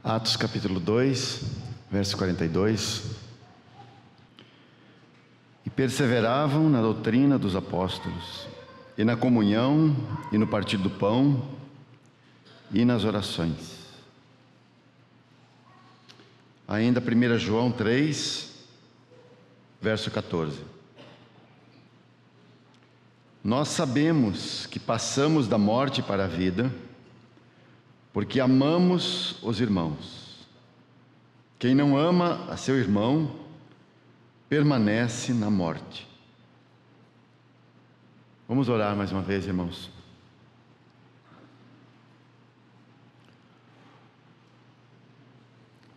Atos capítulo 2, verso 42. E perseveravam na doutrina dos apóstolos, e na comunhão, e no partir do pão, e nas orações. Ainda 1 João 3, verso 14. Nós sabemos que passamos da morte para a vida, porque amamos os irmãos. Quem não ama a seu irmão, permanece na morte. Vamos orar mais uma vez, irmãos.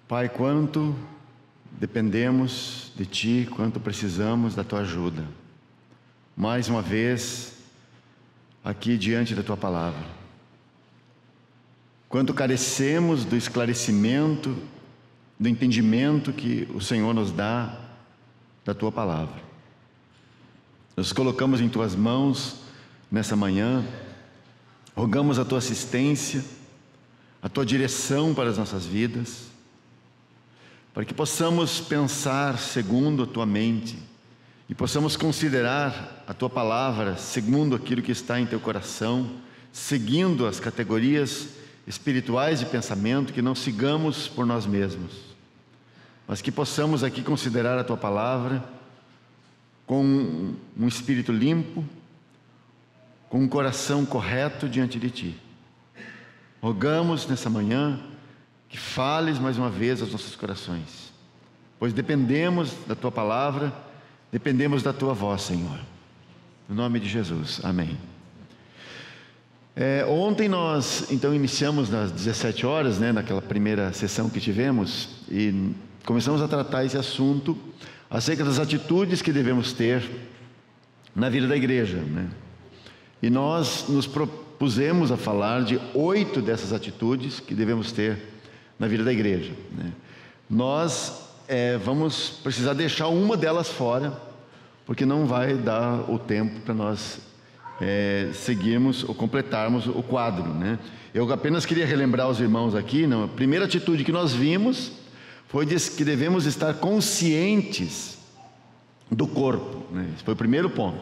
Pai, quanto dependemos de Ti, quanto precisamos da Tua ajuda. Mais uma vez, aqui diante da Tua palavra. Quanto carecemos do esclarecimento, do entendimento que o Senhor nos dá da Tua palavra. Nos colocamos em Tuas mãos nessa manhã, rogamos a Tua assistência, a Tua direção para as nossas vidas, para que possamos pensar segundo a Tua mente e possamos considerar a Tua palavra segundo aquilo que está em Teu coração, seguindo as categorias espirituais de pensamento, que não sigamos por nós mesmos, mas que possamos aqui considerar a Tua palavra com um espírito limpo, com um coração correto diante de Ti. Rogamos nessa manhã que fales mais uma vez aos nossos corações, pois dependemos da Tua palavra, dependemos da Tua voz, Senhor. No nome de Jesus, amém. Ontem nós então iniciamos nas 17 horas, naquela primeira sessão que tivemos, e começamos a tratar esse assunto acerca das atitudes que devemos ter na vida da igreja, E nós nos propusemos a falar de 8 dessas atitudes que devemos ter na vida da igreja, Nós vamos precisar deixar uma delas fora, porque não vai dar o tempo para nós seguirmos ou completarmos o quadro, Eu apenas queria relembrar aos irmãos aqui, a primeira atitude que nós vimos foi que devemos estar conscientes do corpo, Esse foi o primeiro ponto.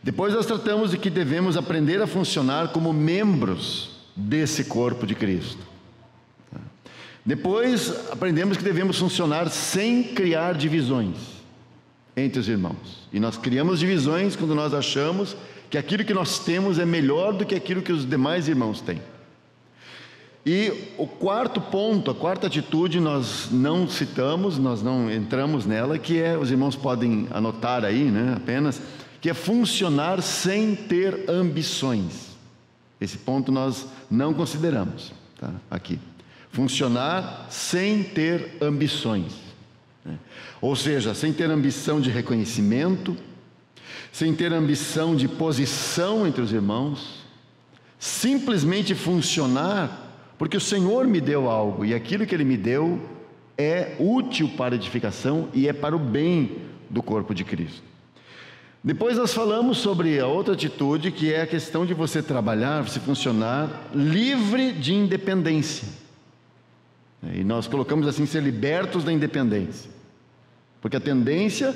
Depois nós tratamos de que devemos aprender a funcionar como membros desse corpo de Cristo. Depois aprendemos que devemos funcionar sem criar divisões entre os irmãos. E nós criamos divisões quando nós achamos que aquilo que nós temos é melhor do que aquilo que os demais irmãos têm. E o quarto ponto, a quarta atitude, nós não citamos, nós não entramos nela, que os irmãos podem anotar aí, apenas, que é funcionar sem ter ambições. Esse ponto nós não consideramos, aqui. Funcionar sem ter ambições. Ou seja, sem ter ambição de reconhecimento, sem ter ambição de posição entre os irmãos, simplesmente funcionar porque o Senhor me deu algo, e aquilo que Ele me deu é útil para a edificação e é para o bem do corpo de Cristo. Depois nós falamos sobre a outra atitude, que é a questão de você trabalhar, você funcionar livre de independência. E nós colocamos assim, ser libertos da independência. Porque a tendência,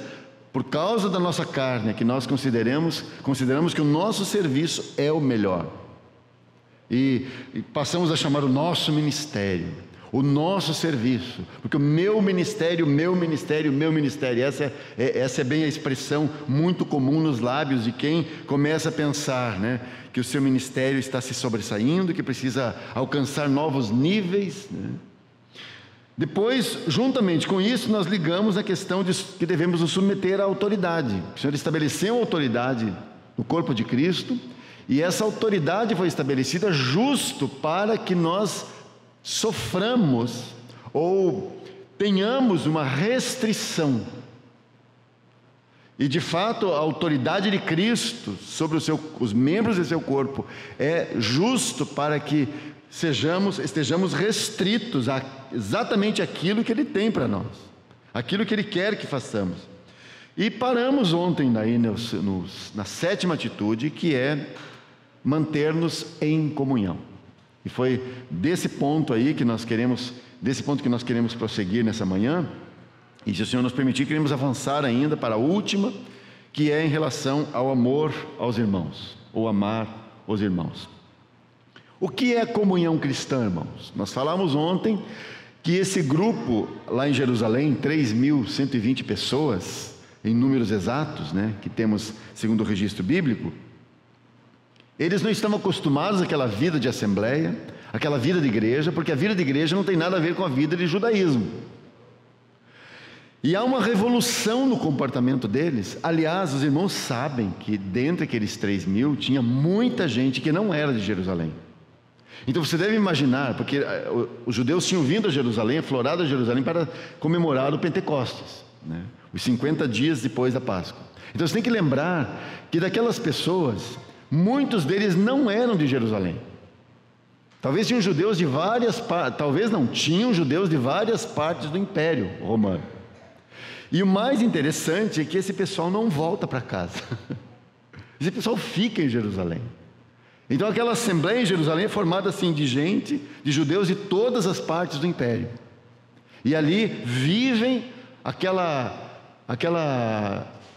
por causa da nossa carne, é que nós consideramos que o nosso serviço é o melhor. E passamos a chamar o nosso ministério, o nosso serviço, porque o meu ministério, essa é bem a expressão muito comum nos lábios de quem começa a pensar, que o seu ministério está se sobressaindo, que precisa alcançar novos níveis, Depois, juntamente com isso, nós ligamos a questão de que devemos nos submeter à autoridade. O Senhor estabeleceu a autoridade no corpo de Cristo, e essa autoridade foi estabelecida justo para que nós soframos ou tenhamos uma restrição. E de fato, a autoridade de Cristo sobre os membros de seu corpo é justo para que estejamos restritos a exatamente aquilo que Ele tem para nós, aquilo que Ele quer que façamos. E paramos ontem aí na sétima atitude, que é manter-nos em comunhão. E foi desse ponto que nós queremos prosseguir nessa manhã. E se o Senhor nos permitir, queremos avançar ainda para a última, que é em relação ao amor aos irmãos, ou amar os irmãos. O que é a comunhão cristã, irmãos? Nós falamos ontem que esse grupo lá em Jerusalém, 3.120 pessoas, em números exatos, que temos segundo o registro bíblico, eles não estavam acostumados àquela vida de assembleia, àquela vida de igreja, porque a vida de igreja não tem nada a ver com a vida de judaísmo. E há uma revolução no comportamento deles. Aliás, os irmãos sabem que dentre aqueles 3.000 tinha muita gente que não era de Jerusalém. Então você deve imaginar, porque os judeus tinham vindo a Jerusalém, aflorado a Jerusalém para comemorar o Pentecostes, os 50 dias depois da Páscoa. Então você tem que lembrar que daquelas pessoas, muitos deles não eram de Jerusalém. Talvez tinham judeus de várias partes, tinham judeus de várias partes do Império Romano. E o mais interessante é que esse pessoal não volta para casa. Esse pessoal fica em Jerusalém. Então aquela assembleia em Jerusalém é formada assim de gente, de judeus de todas as partes do Império. E ali vivem aquela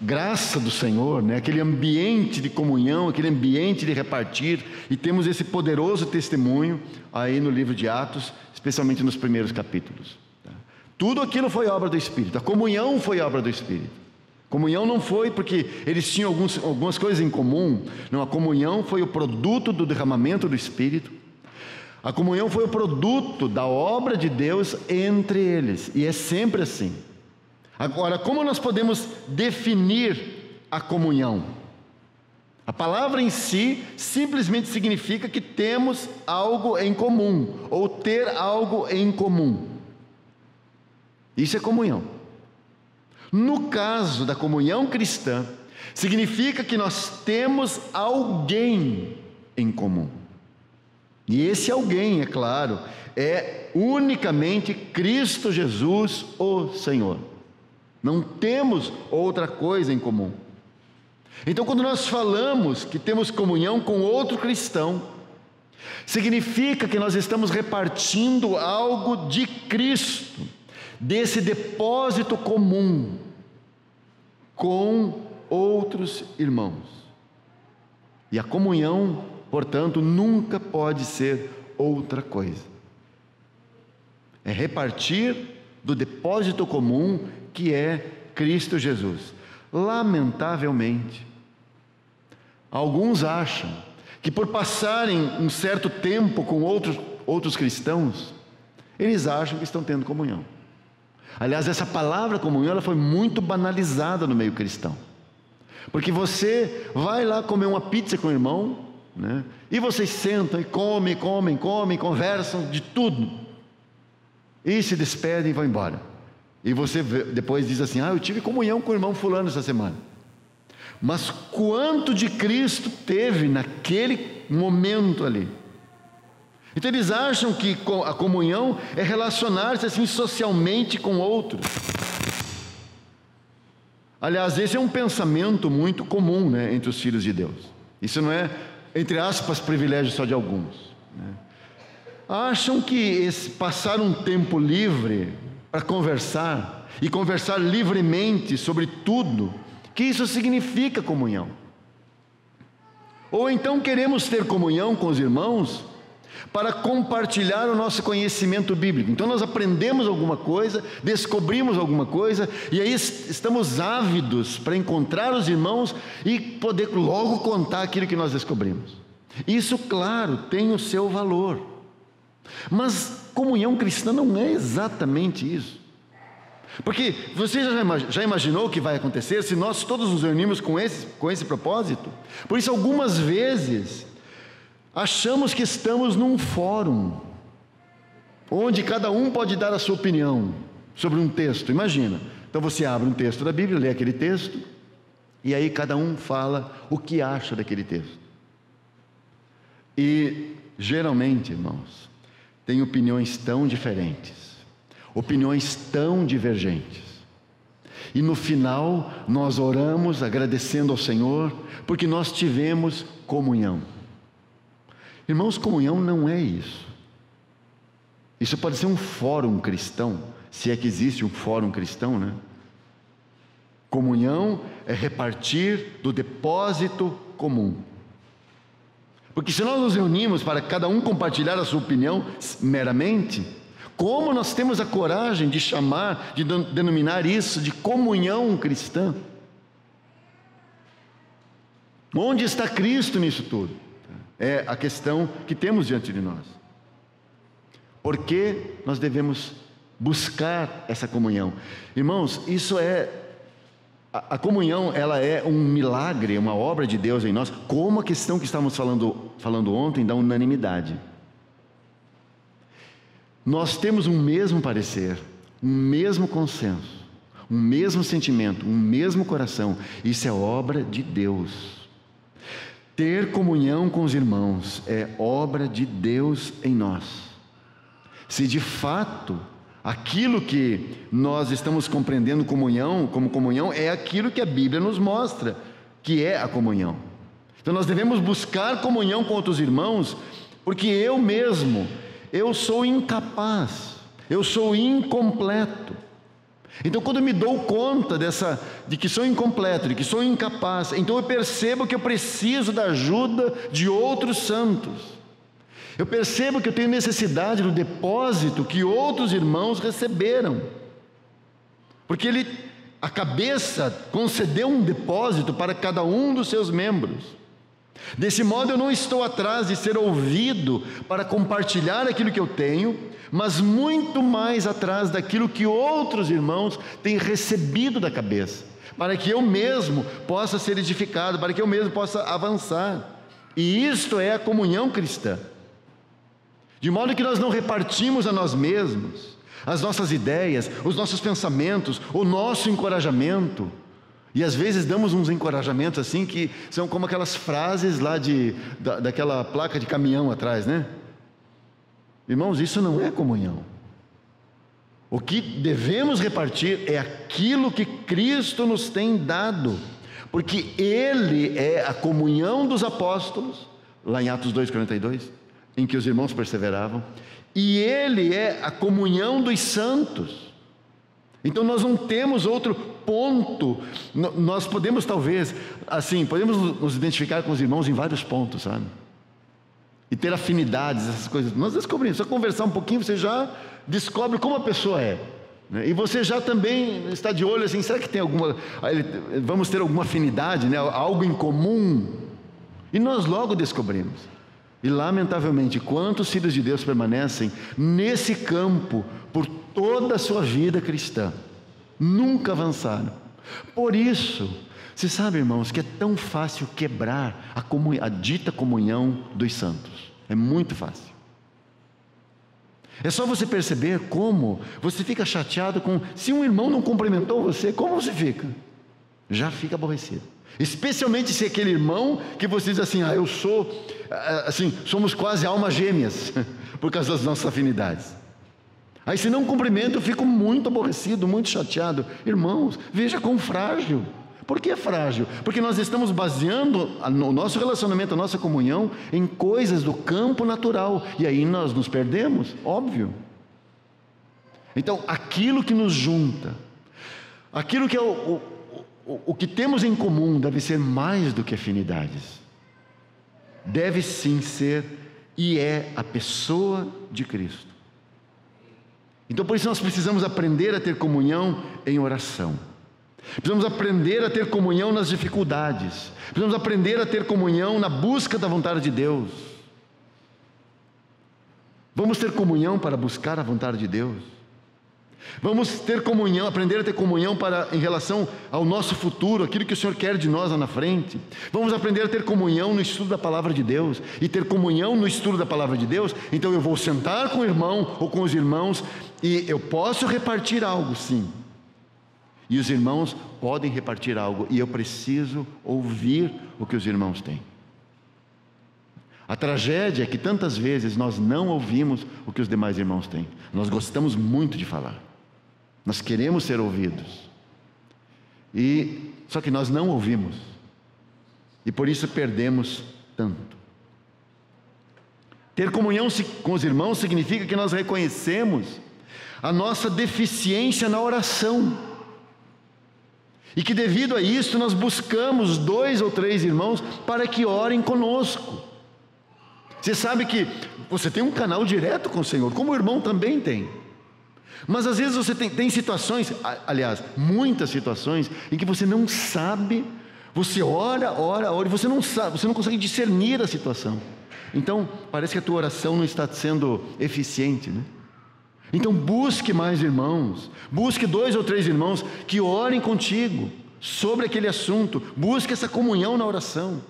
graça do Senhor, aquele ambiente de comunhão, aquele ambiente de repartir. E temos esse poderoso testemunho aí no livro de Atos, especialmente nos primeiros capítulos. Tudo aquilo foi obra do Espírito. A comunhão foi obra do Espírito. Comunhão não foi porque eles tinham algumas coisas em comum. Não, a comunhão foi o produto do derramamento do Espírito. A comunhão foi o produto da obra de Deus entre eles. E é sempre assim. Agora, como nós podemos definir a comunhão? A palavra em si simplesmente significa que temos algo em comum, ou ter algo em comum. Isso é comunhão. No caso da comunhão cristã, significa que nós temos alguém em comum. E esse alguém, é claro, é unicamente Cristo Jesus, o Senhor. Não temos outra coisa em comum. Então, quando nós falamos que temos comunhão com outro cristão, significa que nós estamos repartindo algo de Cristo, desse depósito comum com outros irmãos. E a comunhão, portanto, nunca pode ser outra coisa. É repartir do depósito comum que é Cristo Jesus. Lamentavelmente, alguns acham que por passarem um certo tempo com outros cristãos, eles acham que estão tendo comunhão. Aliás, essa palavra comunhão, ela foi muito banalizada no meio cristão. Porque você vai lá comer uma pizza com o irmão, e vocês sentam e comem, conversam de tudo. E se despedem e vão embora. E você depois diz assim: eu tive comunhão com o irmão fulano essa semana. Mas quanto de Cristo teve naquele momento ali? Então eles acham que a comunhão é relacionar-se assim socialmente com outros. Aliás, esse é um pensamento muito comum entre os filhos de Deus. Isso não é, entre aspas, privilégio só de alguns. Acham que passar um tempo livre para conversar, e conversar livremente sobre tudo, que isso significa comunhão. Ou então queremos ter comunhão com os irmãos para compartilhar o nosso conhecimento bíblico. Então nós aprendemos alguma coisa, descobrimos alguma coisa, e aí estamos ávidos para encontrar os irmãos e poder logo contar aquilo que nós descobrimos. Isso, claro, tem o seu valor. Mas comunhão cristã não é exatamente isso. Porque você já imaginou o que vai acontecer se nós todos nos reunirmos com esse propósito? Por isso, algumas vezes achamos que estamos num fórum, onde cada um pode dar a sua opinião sobre um texto. Imagina, então você abre um texto da Bíblia, lê aquele texto, e aí cada um fala o que acha daquele texto. E geralmente, irmãos, tem opiniões tão diferentes, opiniões tão divergentes. E no final, nós oramos agradecendo ao Senhor, porque nós tivemos comunhão. Irmãos, comunhão não é isso. Isso pode ser um fórum cristão, se é que existe um fórum cristão, né? Comunhão é repartir do depósito comum. Porque se nós nos reunimos para cada um compartilhar a sua opinião meramente, como nós temos a coragem de chamar, de denominar isso de comunhão cristã? Onde está Cristo nisso tudo? É a questão que temos diante de nós. Por que nós devemos buscar essa comunhão? Irmãos, isso é... A comunhão, ela é um milagre, uma obra de Deus em nós, como a questão que estávamos falando ontem da unanimidade. Nós temos um mesmo parecer, um mesmo consenso, um mesmo sentimento, um mesmo coração. Isso é obra de Deus. Ter comunhão com os irmãos é obra de Deus em nós. Se de fato aquilo que nós estamos compreendendo como comunhão é aquilo que a Bíblia nos mostra, que é a comunhão. Então nós devemos buscar comunhão com outros irmãos, porque eu sou incapaz, eu sou incompleto. Então quando eu me dou conta de que sou incompleto, de que sou incapaz, então eu percebo que eu preciso da ajuda de outros santos. Eu percebo que eu tenho necessidade do depósito que outros irmãos receberam. Porque a cabeça concedeu um depósito para cada um dos seus membros. Desse modo eu não estou atrás de ser ouvido para compartilhar aquilo que eu tenho, mas muito mais atrás daquilo que outros irmãos têm recebido da cabeça, para que eu mesmo possa ser edificado, para que eu mesmo possa avançar. E isto é a comunhão cristã. De modo que nós não repartimos a nós mesmos as nossas ideias, os nossos pensamentos, o nosso encorajamento. E às vezes damos uns encorajamentos assim que são como aquelas frases lá daquela placa de caminhão atrás, né? Irmãos, isso não é comunhão. O que devemos repartir é aquilo que Cristo nos tem dado, porque Ele é a comunhão dos apóstolos, lá em Atos 2,42, em que os irmãos perseveravam, e Ele é a comunhão dos santos. Então nós não temos outro ponto. Nós podemos talvez, assim, podemos nos identificar com os irmãos em vários pontos, sabe? E ter afinidades, essas coisas. Nós descobrimos, só conversar um pouquinho, você já descobre como a pessoa é, né? E você já também está de olho assim, será que tem vamos ter alguma afinidade, né? Algo em comum? E nós logo descobrimos. E lamentavelmente, quantos filhos de Deus permanecem nesse campo por toda a sua vida cristã? Nunca avançaram. Por isso, você sabe, irmãos, que é tão fácil quebrar a dita comunhão dos santos. É muito fácil. É só você perceber como você fica chateado se um irmão não cumprimentou você, como você fica? Já fica aborrecido. Especialmente se é aquele irmão que você diz assim, somos quase almas gêmeas, por causa das nossas afinidades. Aí se não cumprimento, eu fico muito aborrecido, muito chateado. Irmãos, veja quão frágil. Por que é frágil? Porque nós estamos baseando o nosso relacionamento, a nossa comunhão, em coisas do campo natural, e aí nós nos perdemos, óbvio. Então, aquilo que nos junta, aquilo que é o que temos em comum deve ser mais do que afinidades. Deve sim ser e é a pessoa de Cristo. Então por isso nós precisamos aprender a ter comunhão em oração. Precisamos aprender a ter comunhão nas dificuldades. Precisamos aprender a ter comunhão na busca da vontade de Deus. Vamos ter comunhão para buscar a vontade de Deus. Vamos ter comunhão, aprender a ter comunhão em relação ao nosso futuro, aquilo que o Senhor quer de nós lá na frente. Vamos aprender a ter comunhão no estudo da Palavra de Deus. E ter comunhão no estudo da Palavra de Deus, então eu vou sentar com o irmão ou com os irmãos e eu posso repartir algo, sim. E os irmãos podem repartir algo e eu preciso ouvir o que os irmãos têm. A tragédia é que tantas vezes nós não ouvimos o que os demais irmãos têm. Nós gostamos muito de falar. Nós queremos ser ouvidos. Só que nós não ouvimos. E por isso perdemos tanto. Ter comunhão com os irmãos significa que nós reconhecemos a nossa deficiência na oração, e que devido a isso nós buscamos 2 ou 3 irmãos para que orem conosco. Você sabe que você tem um canal direto com o Senhor, como o irmão também tem. Mas às vezes você tem situações, aliás, muitas situações, em que você não sabe, você ora, e você não sabe, você não consegue discernir a situação. Então, parece que a tua oração não está sendo eficiente, né? Então busque mais irmãos, busque 2 ou 3 irmãos que orem contigo sobre aquele assunto, busque essa comunhão na oração.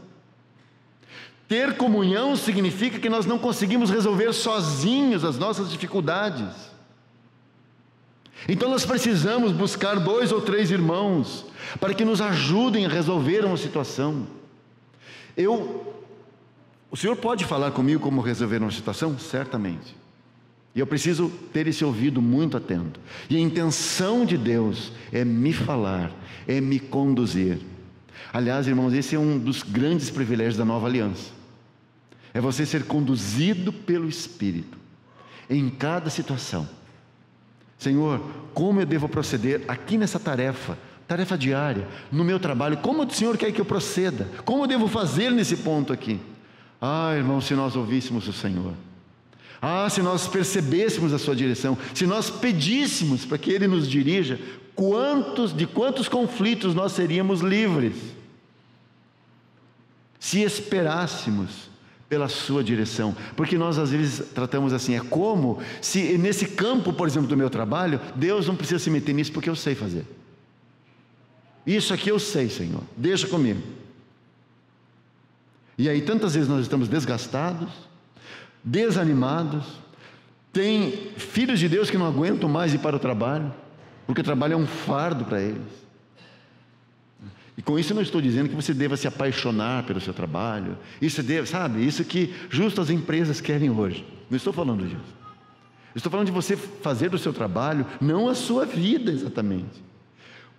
Ter comunhão significa que nós não conseguimos resolver sozinhos as nossas dificuldades. Então nós precisamos buscar 2 ou 3 irmãos para que nos ajudem a resolver uma situação. O Senhor pode falar comigo como resolver uma situação? Certamente. E eu preciso ter esse ouvido muito atento. E a intenção de Deus é me falar, é me conduzir. Aliás, irmãos, esse é um dos grandes privilégios da nova aliança. É você ser conduzido pelo Espírito em cada situação. Senhor, como eu devo proceder aqui nessa tarefa diária, no meu trabalho? Como o Senhor quer que eu proceda? Como eu devo fazer nesse ponto aqui? Irmão, se nós ouvíssemos o Senhor, se nós percebêssemos a sua direção, se nós pedíssemos para que Ele nos dirija, de quantos conflitos nós seríamos livres, se esperássemos pela sua direção. Porque nós às vezes tratamos assim, é como se nesse campo, por exemplo, do meu trabalho, Deus não precisa se meter nisso porque eu sei fazer. Isso aqui eu sei, Senhor, deixa comigo. E aí tantas vezes nós estamos desgastados, desanimados, tem filhos de Deus que não aguentam mais ir para o trabalho, porque o trabalho é um fardo para eles. E com isso eu não estou dizendo que você deva se apaixonar pelo seu trabalho, isso que justo as empresas querem hoje. Não estou falando disso. Estou falando de você fazer do seu trabalho não a sua vida exatamente.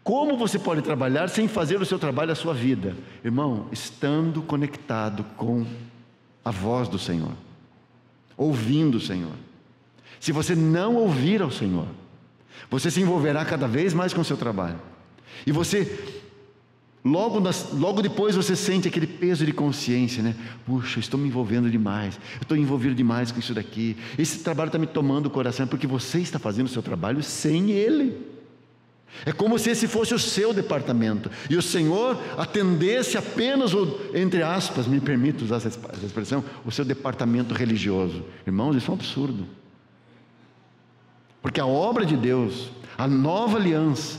Como você pode trabalhar sem fazer do seu trabalho a sua vida? Irmão, estando conectado com a voz do Senhor, ouvindo o Senhor. Se você não ouvir ao Senhor, você se envolverá cada vez mais com o seu trabalho. E você, logo depois você sente aquele peso de consciência, né? Puxa, estou me envolvendo demais, eu estou envolvido demais com isso daqui. Esse trabalho está me tomando o coração, porque você está fazendo o seu trabalho sem Ele. É como se esse fosse o seu departamento, e o Senhor atendesse apenas entre aspas, me permito usar essa expressão, o seu departamento religioso. Irmãos, isso é um absurdo. Porque a obra de Deus, a nova aliança,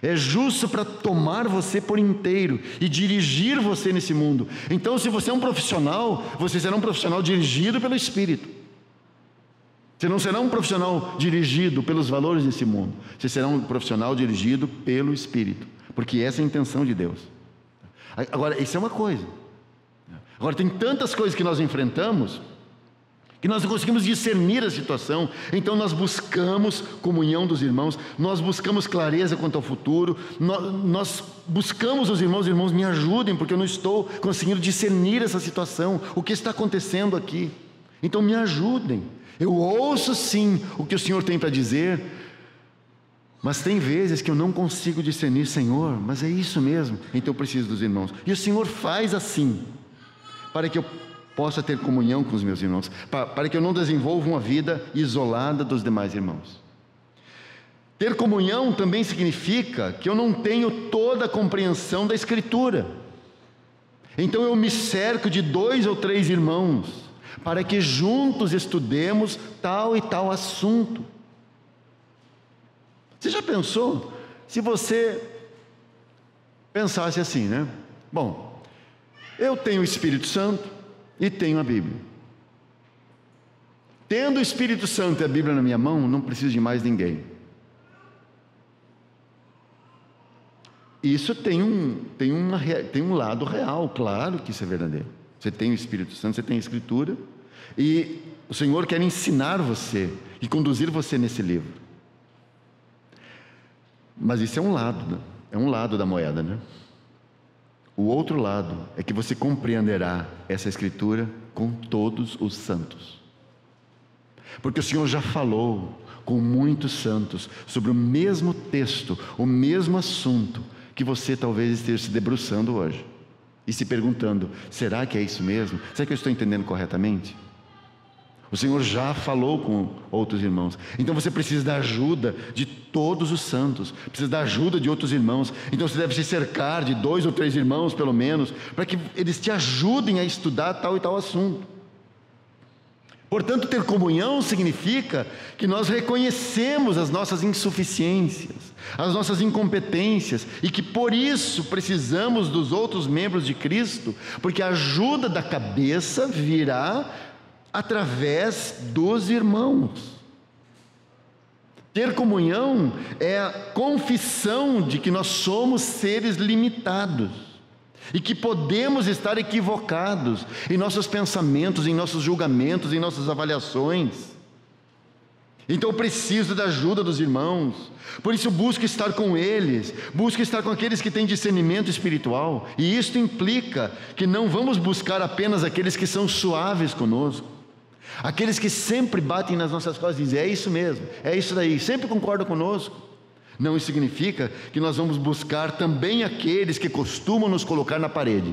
é justo para tomar você por inteiro e dirigir você nesse mundo. Então, se você é um profissional, você será um profissional dirigido pelo Espírito. Você não será um profissional dirigido pelos valores desse mundo. Você será um profissional dirigido pelo Espírito, porque essa é a intenção de Deus. Agora, isso é uma coisa. Agora, tem tantas coisas que nós enfrentamos que nós não conseguimos discernir a situação. Então nós buscamos comunhão dos irmãos, nós buscamos clareza quanto ao futuro, nós buscamos os irmãos, me ajudem, porque eu não estou conseguindo discernir essa situação, o que está acontecendo aqui. Então me ajudem. Eu ouço sim o que o Senhor tem para dizer, mas tem vezes que eu não consigo discernir. Senhor, mas é isso mesmo, então eu preciso dos irmãos. E o Senhor faz assim, para que eu possa ter comunhão com os meus irmãos, para que eu não desenvolva uma vida isolada dos demais irmãos. Ter comunhão também significa que eu não tenho toda a compreensão da Escritura, então eu me cerco de 2 ou 3 irmãos, para que juntos estudemos tal e tal assunto. Você já pensou? Se você pensasse assim, né? Bom, eu tenho o Espírito Santo e tenho a Bíblia. Tendo o Espírito Santo e a Bíblia na minha mão, não preciso de mais ninguém. Isso tem um lado real, claro que isso é verdadeiro. Você tem o Espírito Santo, você tem a Escritura, e o Senhor quer ensinar você e conduzir você nesse livro. Mas isso é um lado da moeda, né? O outro lado é que você compreenderá essa Escritura com todos os santos. Porque o Senhor já falou com muitos santos sobre o mesmo texto, o mesmo assunto que você talvez esteja se debruçando hoje e se perguntando: será que é isso mesmo? Será que eu estou entendendo corretamente? O Senhor já falou com outros irmãos. Então você precisa da ajuda de todos os santos, precisa da ajuda de outros irmãos. Então você deve se cercar de 2 ou 3 irmãos pelo menos, para que eles te ajudem a estudar tal e tal assunto. Portanto, ter comunhão significa que nós reconhecemos as nossas insuficiências, as nossas incompetências, e que por isso precisamos dos outros membros de Cristo, porque a ajuda da cabeça virá através dos irmãos. Ter comunhão é a confissão de que nós somos seres limitados e que podemos estar equivocados em nossos pensamentos, em nossos julgamentos, em nossas avaliações. Então eu preciso da ajuda dos irmãos, por isso busco estar com eles, busco estar com aqueles que têm discernimento espiritual, e isso implica que não vamos buscar apenas aqueles que são suaves conosco, aqueles que sempre batem nas nossas costas e dizem: é isso mesmo, é isso daí, sempre concordam conosco. Não, isso significa que nós vamos buscar também aqueles que costumam nos colocar na parede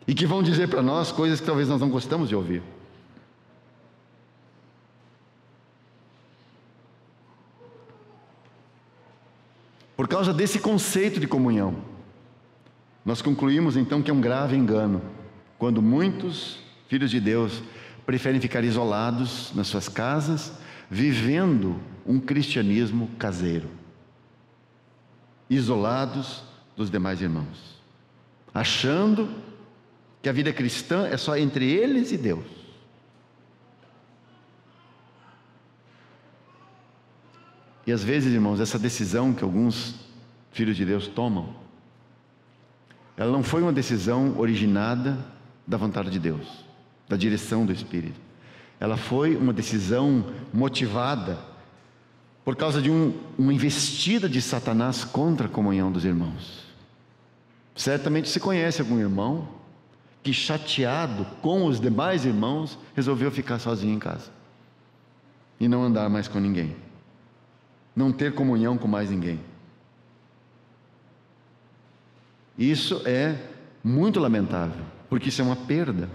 e que vão dizer para nós coisas que talvez nós não gostamos de ouvir. Por causa desse conceito de comunhão, nós concluímos então que é um grave engano quando muitos filhos de Deus preferem ficar isolados nas suas casas, vivendo um cristianismo caseiro, isolados dos demais irmãos, achando que a vida cristã é só entre eles e Deus. E às vezes, irmãos, essa decisão que alguns filhos de Deus tomam, ela não foi uma decisão originada da vontade de Deus, da direção do Espírito. Ela foi uma decisão motivada por causa de uma investida de Satanás contra a comunhão dos irmãos. Certamente você conhece algum irmão que, chateado com os demais irmãos, resolveu ficar sozinho em casa e não andar mais com ninguém, não ter comunhão com mais ninguém. Isso é muito lamentável, porque isso é uma perda.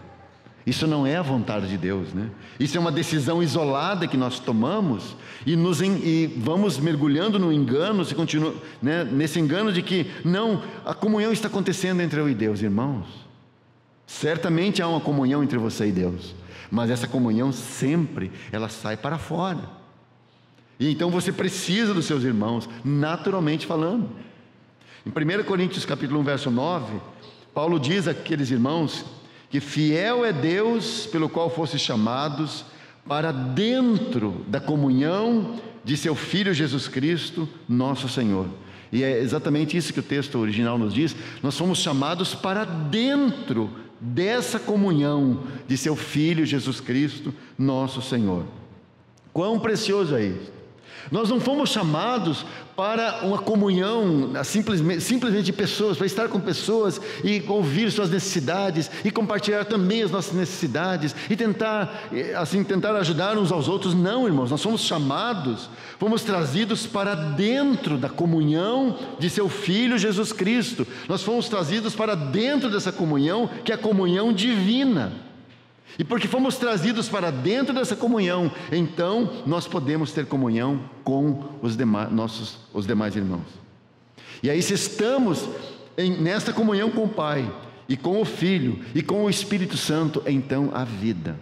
Isso não é a vontade de Deus, né? Isso é uma decisão isolada que nós tomamos e vamos mergulhando no engano, se continua, né, nesse engano de que não, a comunhão está acontecendo entre eu e Deus. Irmãos, certamente há uma comunhão entre você e Deus, mas essa comunhão sempre ela sai para fora. E então você precisa dos seus irmãos, naturalmente falando. Em 1 Coríntios capítulo 1, verso 9, Paulo diz àqueles irmãos que fiel é Deus pelo qual fostes chamados para dentro da comunhão de seu Filho Jesus Cristo, nosso Senhor. E é exatamente isso que o texto original nos diz. Nós fomos chamados para dentro dessa comunhão de seu Filho Jesus Cristo, nosso Senhor. Quão precioso é isso! Nós não fomos chamados para uma comunhão simplesmente de pessoas, para estar com pessoas e ouvir suas necessidades e compartilhar também as nossas necessidades e tentar ajudar uns aos outros. Não, irmãos, nós fomos chamados, fomos trazidos para dentro da comunhão de seu Filho Jesus Cristo. Nós fomos trazidos para dentro dessa comunhão, que é a comunhão divina. E porque fomos trazidos para dentro dessa comunhão, então nós podemos ter comunhão com os demais irmãos. E aí, se estamos nesta comunhão com o Pai, e com o Filho, e com o Espírito Santo, então a vida.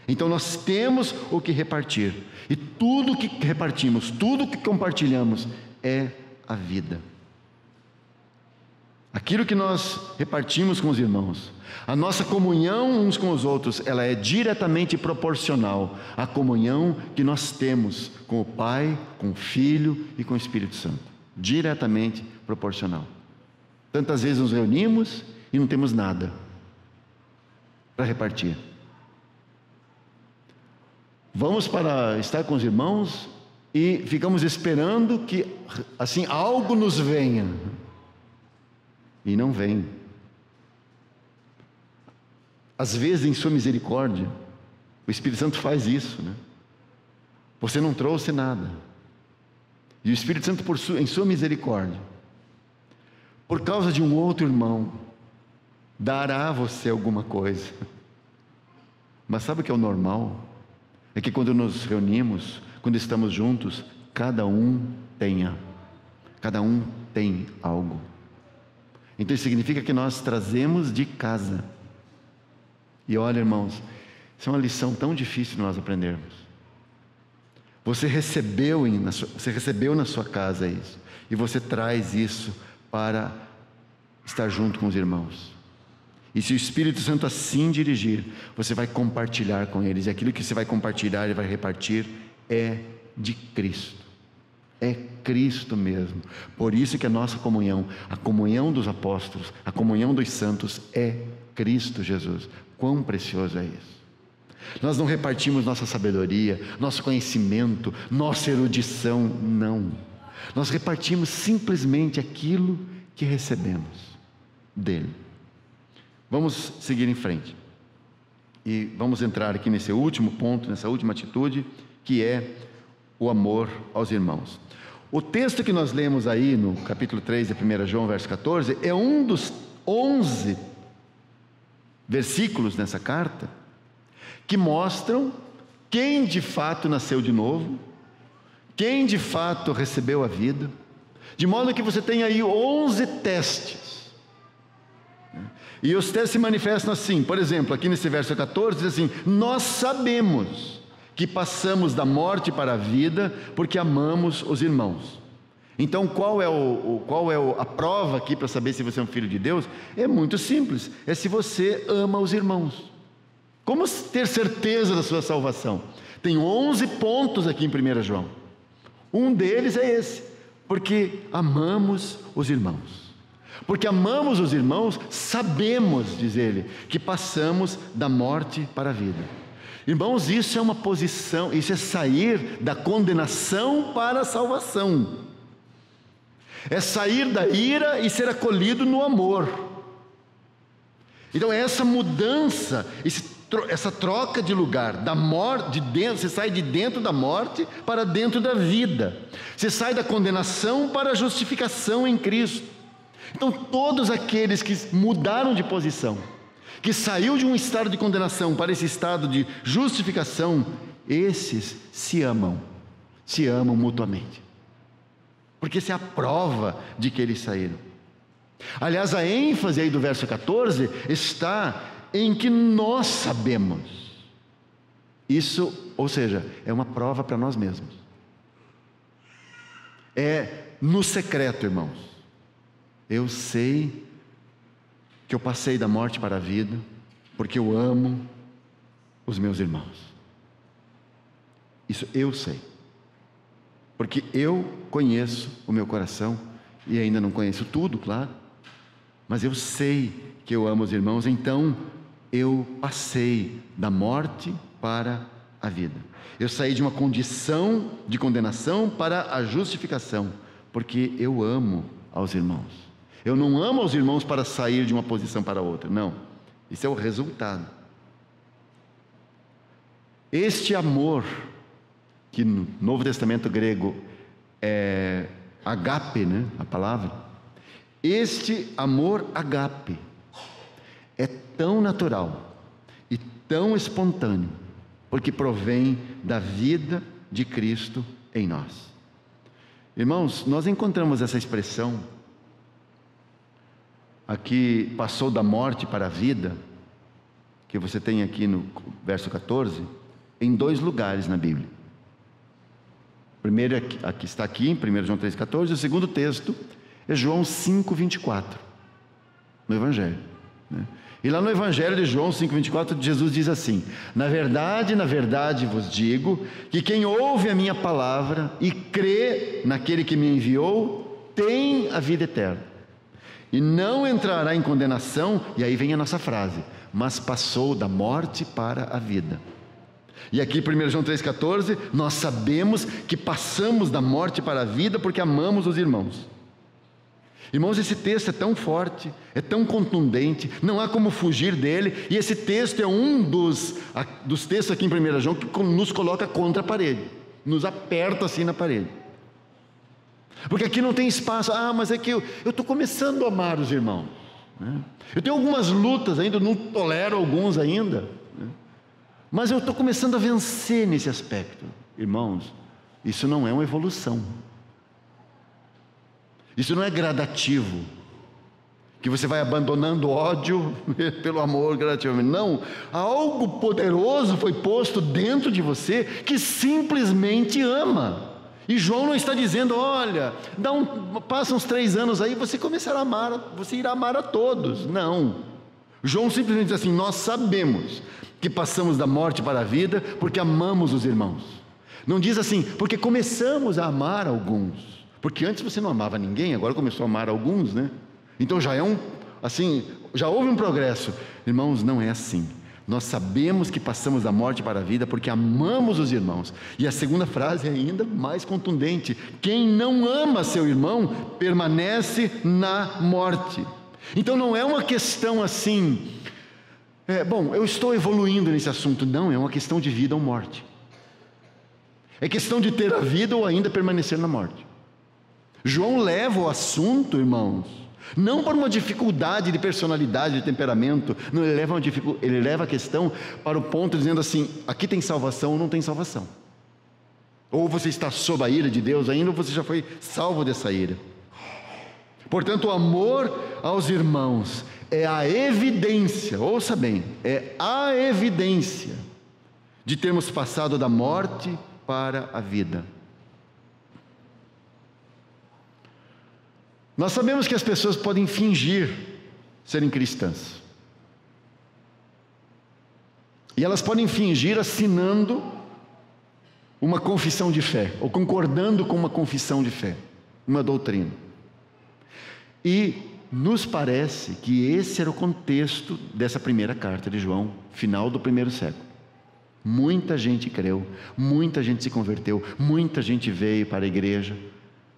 Então nós temos o que repartir, e tudo que repartimos, tudo que compartilhamos é a vida. Aquilo que nós repartimos com os irmãos, a nossa comunhão uns com os outros, ela é diretamente proporcional à comunhão que nós temos com o Pai, com o Filho e com o Espírito Santo. Diretamente proporcional. Tantas vezes nos reunimos e não temos nada para repartir. Vamos para estar com os irmãos e ficamos esperando que assim algo nos venha. E não vem. às vezes em sua misericórdia, o Espírito Santo faz isso, né? Você não trouxe nada, e o Espírito Santo, em sua misericórdia, por causa de um outro irmão, dará a você alguma coisa. Mas sabe o que é o normal? É que quando nos reunimos, quando estamos juntos, cada um tem algo. Então isso significa que nós trazemos de casa. E olha, irmãos, isso é uma lição tão difícil de nós aprendermos. Você recebeu na sua casa isso, e você traz isso para estar junto com os irmãos. E se o Espírito Santo assim dirigir, você vai compartilhar com eles, e aquilo que você vai compartilhar e vai repartir é de Cristo. É Cristo mesmo. Por isso que a nossa comunhão, a comunhão dos apóstolos, a comunhão dos santos é Cristo Jesus. Quão precioso é isso! Nós não repartimos nossa sabedoria, nosso conhecimento, nossa erudição, não. Nós repartimos simplesmente aquilo que recebemos dele. Vamos seguir em frente. E vamos entrar aqui nesse último ponto, nessa última atitude, que é o amor aos irmãos. O texto que nós lemos aí no capítulo 3 de 1 João, verso 14, é um dos 11 versículos nessa carta que mostram quem de fato nasceu de novo, quem de fato recebeu a vida, de modo que você tem aí 11 testes. E os testes se manifestam assim, por exemplo, aqui nesse verso 14 diz assim: nós sabemos que passamos da morte para a vida porque amamos os irmãos. Então qual é a prova aqui para saber se você é um filho de Deus? É muito simples, é se você ama os irmãos. Como ter certeza da sua salvação? Tem 11 pontos aqui em 1 João. Um deles é esse: porque amamos os irmãos. Porque amamos os irmãos, sabemos, diz ele, que passamos da morte para a vida. Irmãos, isso é uma posição, isso é sair da condenação para a salvação. É sair da ira e ser acolhido no amor. Então essa mudança, essa troca de lugar, da morte, de dentro, você sai de dentro da morte para dentro da vida. Você sai da condenação para a justificação em Cristo. Então todos aqueles que mudaram de posição, que saiu de um estado de condenação para esse estado de justificação, esses se amam mutuamente, porque essa é a prova de que eles saíram. Aliás, a ênfase aí do verso 14 está em que nós sabemos isso, ou seja, é uma prova para nós mesmos, é no secreto, irmãos. Eu sei que eu passei da morte para a vida, porque eu amo os meus irmãos. Isso eu sei, porque eu conheço o meu coração, e ainda não conheço tudo, claro, mas eu sei que eu amo os irmãos, então eu passei da morte para a vida. Eu saí de uma condição de condenação para a justificação, porque eu amo aos irmãos. Eu não amo aos irmãos para sair de uma posição para outra, não. Isso é o resultado. Este amor, que no Novo Testamento grego é agape, né? A palavra. Este amor agape é tão natural e tão espontâneo, porque provém da vida de Cristo em nós. Irmãos, nós encontramos essa expressão aqui, passou da morte para a vida, que você tem aqui no verso 14, em 2 lugares na Bíblia. Primeiro aqui está aqui em 1 João 3,14, o segundo texto é João 5,24, no Evangelho, né? E lá no Evangelho de João 5,24, Jesus diz assim: na verdade vos digo, que quem ouve a minha palavra e crê naquele que me enviou, tem a vida eterna, e não entrará em condenação, e aí vem a nossa frase, mas passou da morte para a vida. E aqui 1 João 3,14, nós sabemos que passamos da morte para a vida porque amamos os irmãos. Irmãos, esse texto é tão forte, é tão contundente, não há como fugir dele, e esse texto é um dos textos aqui em 1 João que nos coloca contra a parede, nos aperta assim na parede. Porque aqui não tem espaço. Mas é que eu estou começando a amar os irmãos, né? Eu tenho algumas lutas ainda, não tolero alguns ainda, né? Mas eu estou começando a vencer nesse aspecto. Irmãos, isso não é uma evolução. Isso não é gradativo, que você vai abandonando o ódio pelo amor gradativamente. Não, algo poderoso foi posto dentro de você que simplesmente ama. E João não está dizendo, olha, passa uns 3 anos aí, você começará a amar, você irá amar a todos. Não. João simplesmente diz assim, nós sabemos que passamos da morte para a vida porque amamos os irmãos. Não diz assim, porque começamos a amar alguns. Porque antes você não amava ninguém, agora começou a amar alguns, né? Então já já houve um progresso. Irmãos, não é assim. Nós sabemos que passamos da morte para a vida porque amamos os irmãos. E a segunda frase é ainda mais contundente: quem não ama seu irmão permanece na morte. Então não é uma questão assim, eu estou evoluindo nesse assunto. Não, é uma questão de vida ou morte. É questão de ter a vida ou ainda permanecer na morte. João leva o assunto, irmãos, não por uma dificuldade de personalidade, de temperamento. Não, ele leva a questão para o ponto dizendo assim, aqui tem salvação ou não tem salvação. Ou você está sob a ira de Deus ainda, ou você já foi salvo dessa ira. Portanto, o amor aos irmãos é a evidência, ouça bem, é a evidência de termos passado da morte para a vida. Nós sabemos que as pessoas podem fingir serem cristãs. E elas podem fingir assinando uma confissão de fé, ou concordando com uma confissão de fé, uma doutrina. E nos parece que esse era o contexto dessa primeira carta de João, final do 1º século. Muita gente creu, muita gente se converteu, muita gente veio para a igreja.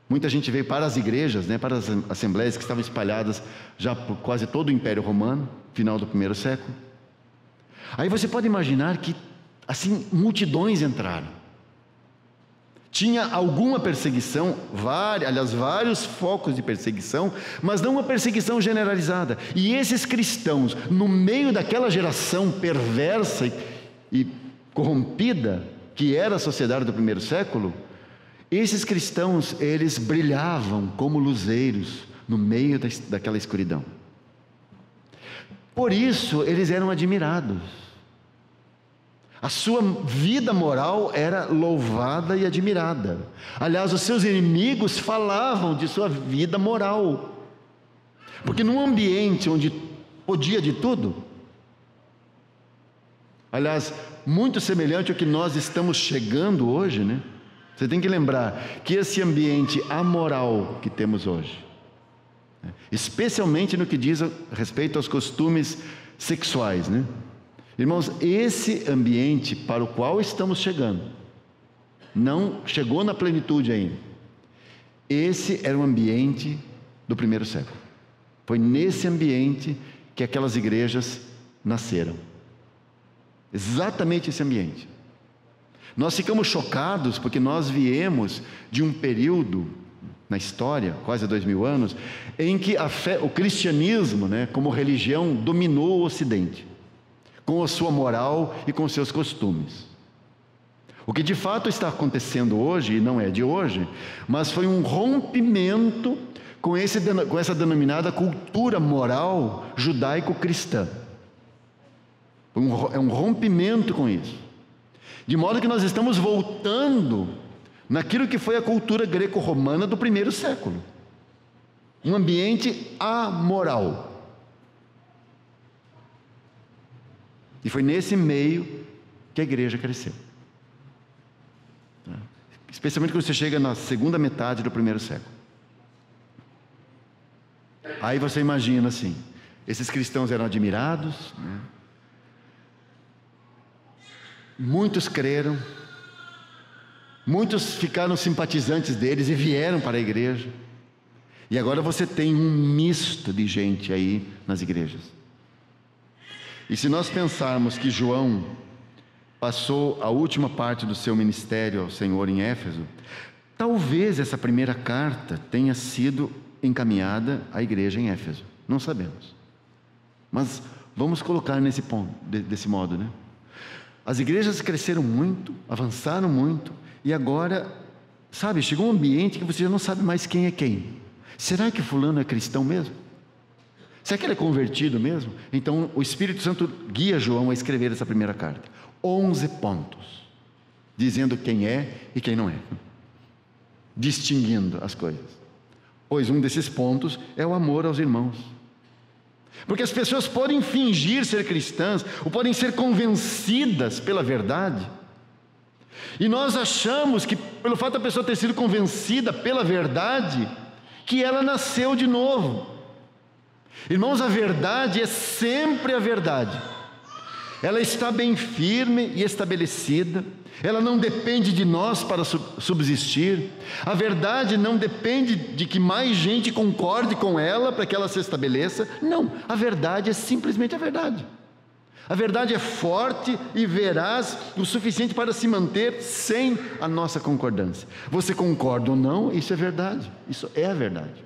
Muita gente veio para as igrejas, para as assembleias que estavam espalhadas já por quase todo o Império Romano, final do 1º século. Aí você pode imaginar que, assim, multidões entraram. Tinha alguma perseguição, vários focos de perseguição, mas não uma perseguição generalizada. E esses cristãos, no meio daquela geração perversa e corrompida, que era a sociedade do 1º século, esses cristãos, eles brilhavam como luzeiros no meio daquela escuridão. Por isso, eles eram admirados. A sua vida moral era louvada e admirada. Aliás, os seus inimigos falavam de sua vida moral. Porque num ambiente onde podia de tudo, aliás, muito semelhante ao que nós estamos chegando hoje, Você tem que lembrar que esse ambiente amoral que temos hoje, especialmente no que diz respeito aos costumes sexuais, Irmãos, esse ambiente para o qual estamos chegando, não chegou na plenitude ainda. Esse era o ambiente do 1º século. Foi nesse ambiente que aquelas igrejas nasceram. Exatamente esse ambiente. Nós ficamos chocados porque nós viemos de um período na história, quase 2000 anos, em que o cristianismo, como religião, dominou o Ocidente, com a sua moral e com os seus costumes. O que de fato está acontecendo hoje, e não é de hoje, mas foi um rompimento com essa denominada cultura moral judaico-cristã. É um rompimento com isso. De modo que nós estamos voltando naquilo que foi a cultura greco-romana do 1º século. Um ambiente amoral. E foi nesse meio que a igreja cresceu. Especialmente quando você chega na segunda metade do 1º século. Aí você imagina assim, esses cristãos eram admirados, muitos creram, muitos ficaram simpatizantes deles e vieram para a igreja. E agora você tem um misto de gente aí nas igrejas. E se nós pensarmos que João passou a última parte do seu ministério ao Senhor em Éfeso, talvez essa primeira carta tenha sido encaminhada à igreja em Éfeso. Não sabemos. Mas vamos colocar nesse ponto, desse modo, né? As igrejas cresceram muito, avançaram muito, e agora, sabe, chegou um ambiente que você já não sabe mais quem é quem. Será que fulano é cristão mesmo? Será que ele é convertido mesmo? Então o Espírito Santo guia João a escrever essa primeira carta. 11 pontos, dizendo quem é e quem não é, distinguindo as coisas. Pois um desses pontos é o amor aos irmãos. Porque as pessoas podem fingir ser cristãs, ou podem ser convencidas pela verdade, e nós achamos que pelo fato da pessoa ter sido convencida pela verdade, que ela nasceu de novo. Irmãos, a verdade é sempre a verdade. Ela está bem firme e estabelecida. Ela não depende de nós para subsistir. A verdade não depende de que mais gente concorde com ela para que ela se estabeleça. Não, a verdade é simplesmente a verdade. A verdade é forte e veraz o suficiente para se manter sem a nossa concordância. Você concorda ou não, isso é verdade. Isso é a verdade.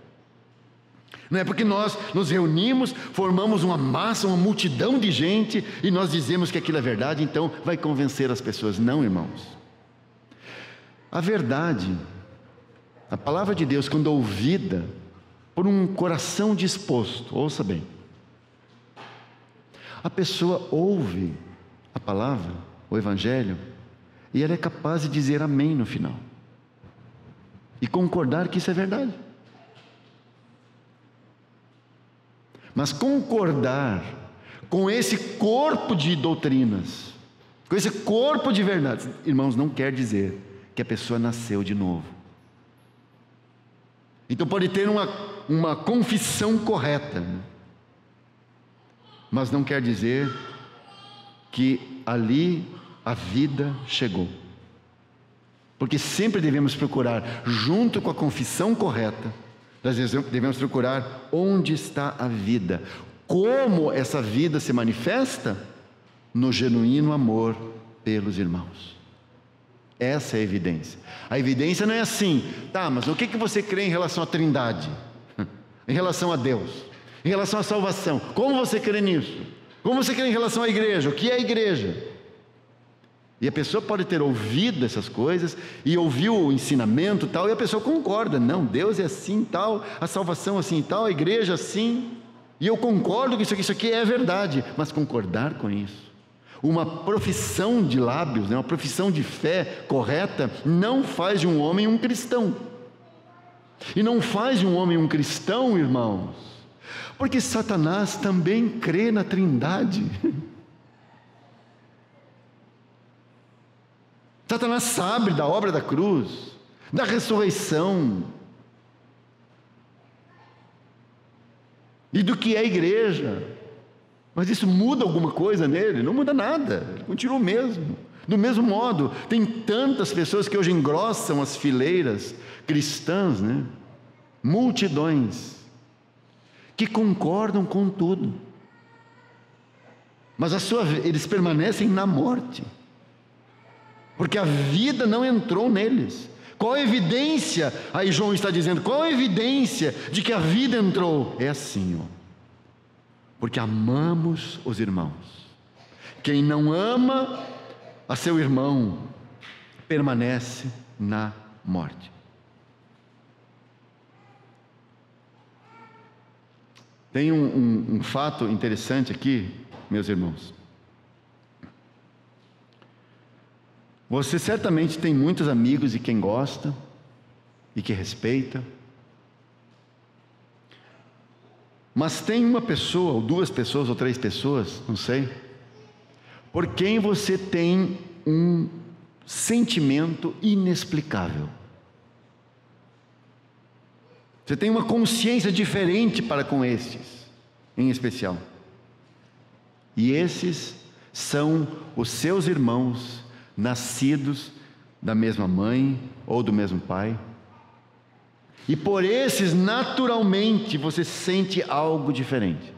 Não é porque nós nos reunimos, formamos uma massa, uma multidão de gente, e nós dizemos que aquilo é verdade, então vai convencer as pessoas. Não, irmãos. A verdade, a palavra de Deus, quando ouvida por um coração disposto, ouça bem, a pessoa ouve a palavra, o Evangelho, e ela é capaz de dizer amém no final, e concordar que isso é verdade. Mas concordar com esse corpo de doutrinas, com esse corpo de verdades, irmãos, não quer dizer que a pessoa nasceu de novo. Então pode ter uma confissão correta, mas não quer dizer que ali a vida chegou. Porque sempre devemos procurar, junto com a confissão correta, nós devemos procurar onde está a vida. Como essa vida se manifesta? No genuíno amor pelos irmãos. Essa é a evidência. A evidência não é assim, tá, mas o que você crê em relação à Trindade? Em relação a Deus? Em relação à salvação? Como você crê nisso? Como você crê em relação à igreja? O que é a igreja? E a pessoa pode ter ouvido essas coisas, e ouviu o ensinamento tal, e a pessoa concorda, não, Deus é assim tal, a salvação assim tal, a igreja assim, e eu concordo que isso aqui é verdade, mas concordar com isso, uma profissão de lábios, uma profissão de fé correta, não faz de um homem um cristão, e não faz de um homem um cristão, irmãos, porque Satanás também crê na Trindade. Satanás sabe da obra da cruz, da ressurreição, e do que é a igreja, mas isso muda alguma coisa nele? Não muda nada, ele continua o mesmo. Do mesmo modo, tem tantas pessoas que hoje engrossam as fileiras cristãs, multidões, que concordam com tudo, mas eles permanecem na morte, porque a vida não entrou neles. Qual a evidência? Aí João está dizendo, qual a evidência de que a vida entrou? É assim, porque amamos os irmãos. Quem não ama a seu irmão permanece na morte. Tem um fato interessante aqui, meus irmãos. Você certamente tem muitos amigos e quem gosta e que respeita, mas tem uma pessoa, ou duas pessoas, ou três pessoas, não sei, por quem você tem um sentimento inexplicável. Você tem uma consciência diferente para com estes, em especial. E esses são os seus irmãos, nascidos da mesma mãe ou do mesmo pai. E por esses, naturalmente, você sente algo diferente.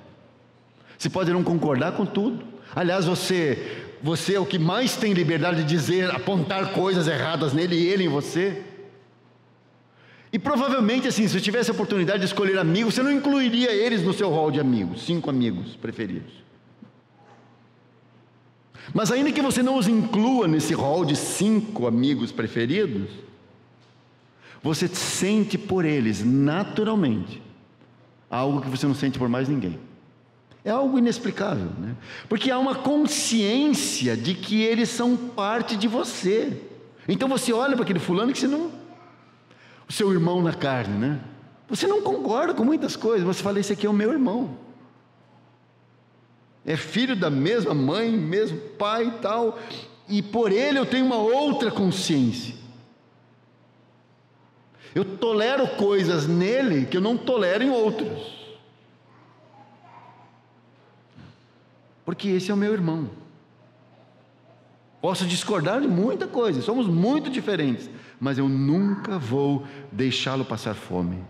Você pode não concordar com tudo. Aliás, você é o que mais tem liberdade de dizer, apontar coisas erradas nele e ele em você. E provavelmente, assim, se eu tivesse a oportunidade de escolher amigos, você não incluiria eles no seu hall de amigos, 5 amigos preferidos. Mas ainda que você não os inclua nesse hall de 5 amigos preferidos, você sente por eles, naturalmente, algo que você não sente por mais ninguém. É algo inexplicável, né? Porque há uma consciência de que eles são parte de você. Então você olha para aquele fulano que você não... O seu irmão na carne, né? Você não concorda com muitas coisas. Você fala, esse aqui é o meu irmão. É filho da mesma mãe, mesmo pai e tal. E por ele eu tenho uma outra consciência. Eu tolero coisas nele que eu não tolero em outros. Porque esse é o meu irmão. Posso discordar de muita coisa, somos muito diferentes, mas eu nunca vou deixá-lo passar fome.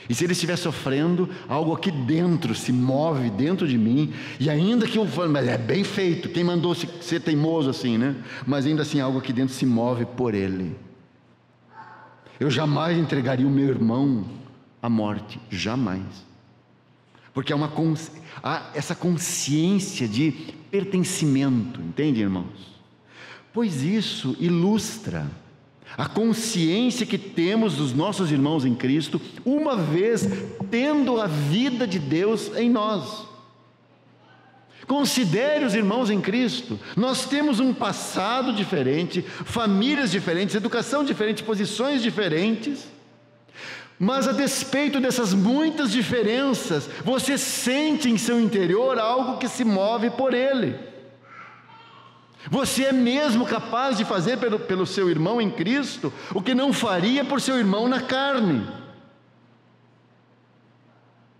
E se ele estiver sofrendo, algo aqui dentro se move dentro de mim, e ainda que eu fale, mas é bem feito, quem mandou ser teimoso assim, né? Mas ainda assim algo aqui dentro se move por ele. Eu jamais entregaria o meu irmão à morte, jamais. Porque há essa consciência de pertencimento, entende, irmãos? Pois isso ilustra a consciência que temos dos nossos irmãos em Cristo, uma vez tendo a vida de Deus em nós. Considere os irmãos em Cristo. Nós temos um passado diferente, famílias diferentes, educação diferente, posições diferentes. Mas a despeito dessas muitas diferenças, você sente em seu interior algo que se move por ele. Você é mesmo capaz de fazer pelo seu irmão em Cristo o que não faria por seu irmão na carne.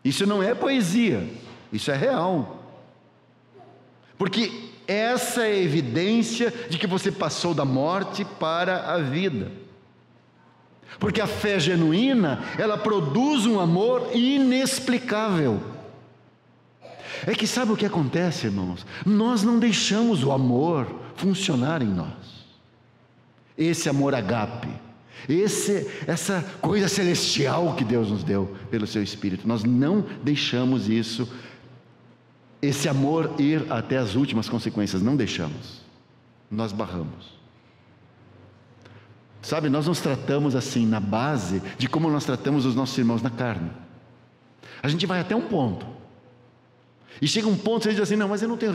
Isso não é poesia, isso é real. Porque essa é a evidência de que você passou da morte para a vida. Porque a fé genuína, ela produz um amor inexplicável. É que sabe o que acontece, irmãos? Nós não deixamos o amor funcionar em nós. Esse amor agape, essa coisa celestial que Deus nos deu pelo seu Espírito, nós não deixamos esse amor ir até as últimas consequências, não deixamos. Nós barramos. Sabe, nós nos tratamos assim na base de como nós tratamos os nossos irmãos na carne. A gente vai até um ponto. E chega um ponto que você diz assim, não, mas eu não tenho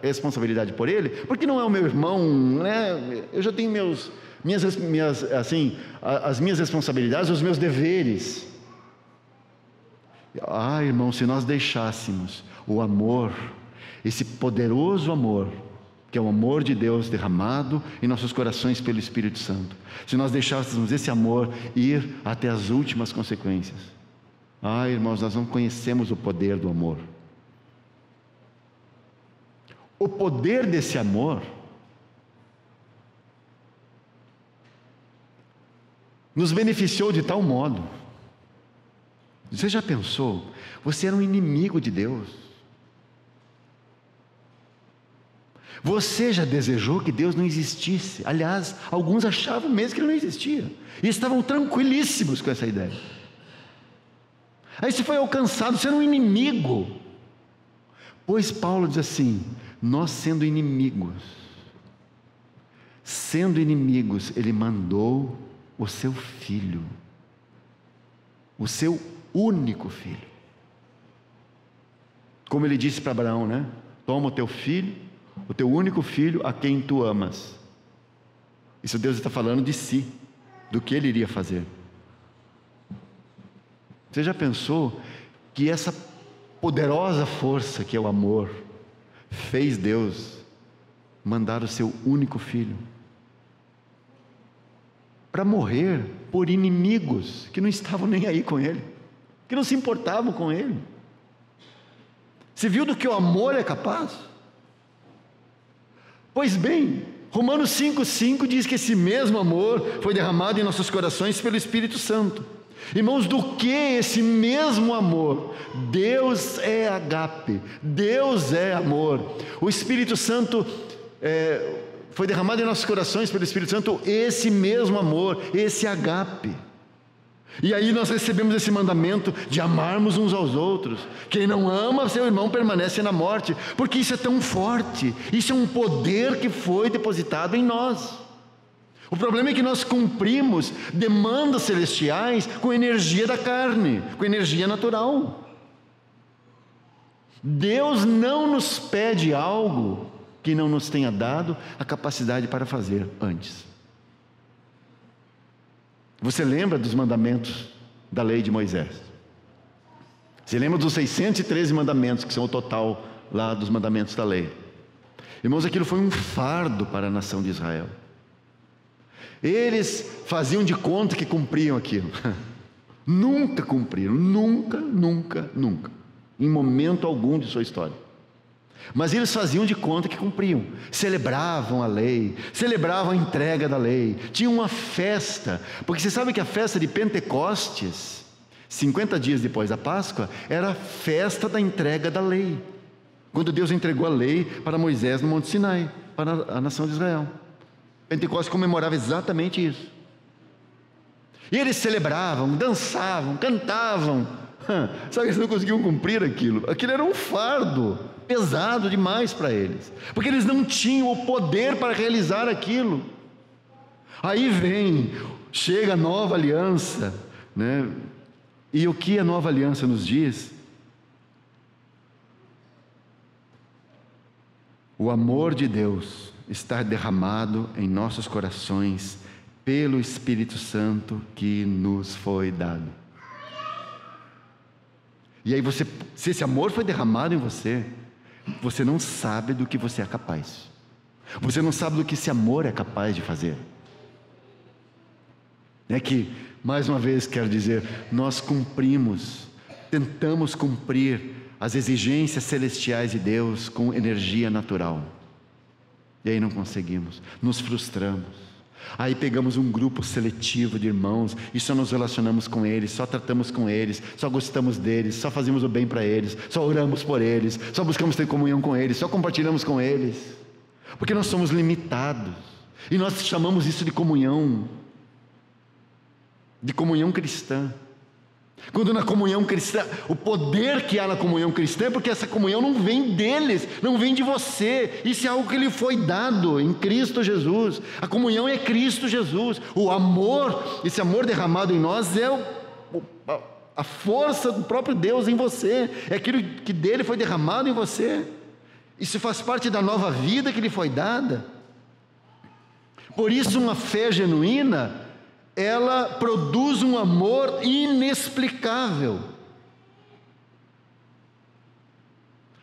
responsabilidade por ele, porque não é o meu irmão, né? Eu já tenho as minhas responsabilidades, os meus deveres. Irmão, se nós deixássemos o amor, esse poderoso amor, que é o amor de Deus derramado em nossos corações pelo Espírito Santo, se nós deixássemos esse amor ir até as últimas consequências, irmãos, nós não conhecemos o poder do amor. O poder desse amor nos beneficiou de tal modo. Você já pensou? Você era um inimigo de Deus. Você já desejou que Deus não existisse? Aliás, alguns achavam mesmo que Ele não existia, e estavam tranquilíssimos com essa ideia. Aí você foi alcançado, você era um inimigo. Pois Paulo diz assim, nós sendo inimigos, Ele mandou o seu Filho, o seu único Filho. Como Ele disse para Abraão, né? Toma o teu filho, o teu único filho, a quem tu amas. Isso Deus está falando de si, do que Ele iria fazer. Você já pensou que essa poderosa força que é o amor fez Deus mandar o seu único filho para morrer por inimigos que não estavam nem aí com Ele, que não se importavam com Ele? Você viu do que o amor é capaz? Pois bem, Romanos 5,5 diz que esse mesmo amor foi derramado em nossos corações pelo Espírito Santo. Irmãos, do que esse mesmo amor? Deus é agape, Deus é amor. O Espírito Santo foi derramado em nossos corações pelo Espírito Santo, esse mesmo amor, esse agape. E aí nós recebemos esse mandamento de amarmos uns aos outros. Quem não ama seu irmão permanece na morte, porque isso é tão forte, isso é um poder que foi depositado em nós. O problema é que nós cumprimos demandas celestiais com energia da carne, com energia natural. Deus não nos pede algo que não nos tenha dado a capacidade para fazer antes. Você lembra dos mandamentos da lei de Moisés? Você lembra dos 613 mandamentos, que são o total lá dos mandamentos da lei? Irmãos, aquilo foi um fardo para a nação de Israel. Eles faziam de conta que cumpriam aquilo. Nunca cumpriram, nunca, em momento algum de sua história. Mas eles faziam de conta que cumpriam, celebravam a lei, celebravam a entrega da lei, tinham uma festa, porque você sabe que a festa de Pentecostes, 50 dias depois da Páscoa, era a festa da entrega da lei, quando Deus entregou a lei para Moisés no Monte Sinai, para a nação de Israel. Pentecostes comemorava exatamente isso. E eles celebravam, dançavam, cantavam. Só que eles não conseguiam cumprir aquilo. Aquilo era um fardo pesado demais para eles, porque eles não tinham o poder para realizar aquilo. Aí chega a nova aliança, né? E o que a nova aliança nos diz? O amor de Deus está derramado em nossos corações pelo Espírito Santo que nos foi dado. E aí se esse amor foi derramado em você, você não sabe do que você é capaz. Você não sabe do que esse amor é capaz de fazer. É que, mais uma vez, quero dizer, nós tentamos cumprir as exigências celestiais de Deus com energia natural. E aí não conseguimos, nos frustramos. Aí pegamos um grupo seletivo de irmãos e só nos relacionamos com eles, só tratamos com eles, só gostamos deles, só fazemos o bem para eles, só oramos por eles, só buscamos ter comunhão com eles, só compartilhamos com eles, porque nós somos limitados, e nós chamamos isso de comunhão cristã. Quando na comunhão cristã, o poder que há na comunhão cristã é porque essa comunhão não vem deles, não vem de você, isso é algo que lhe foi dado em Cristo Jesus. A comunhão é Cristo Jesus. O amor, esse amor derramado em nós é a força do próprio Deus em você, é aquilo que dele foi derramado em você. Isso faz parte da nova vida que lhe foi dada. Por isso uma fé genuína, ela produz um amor inexplicável.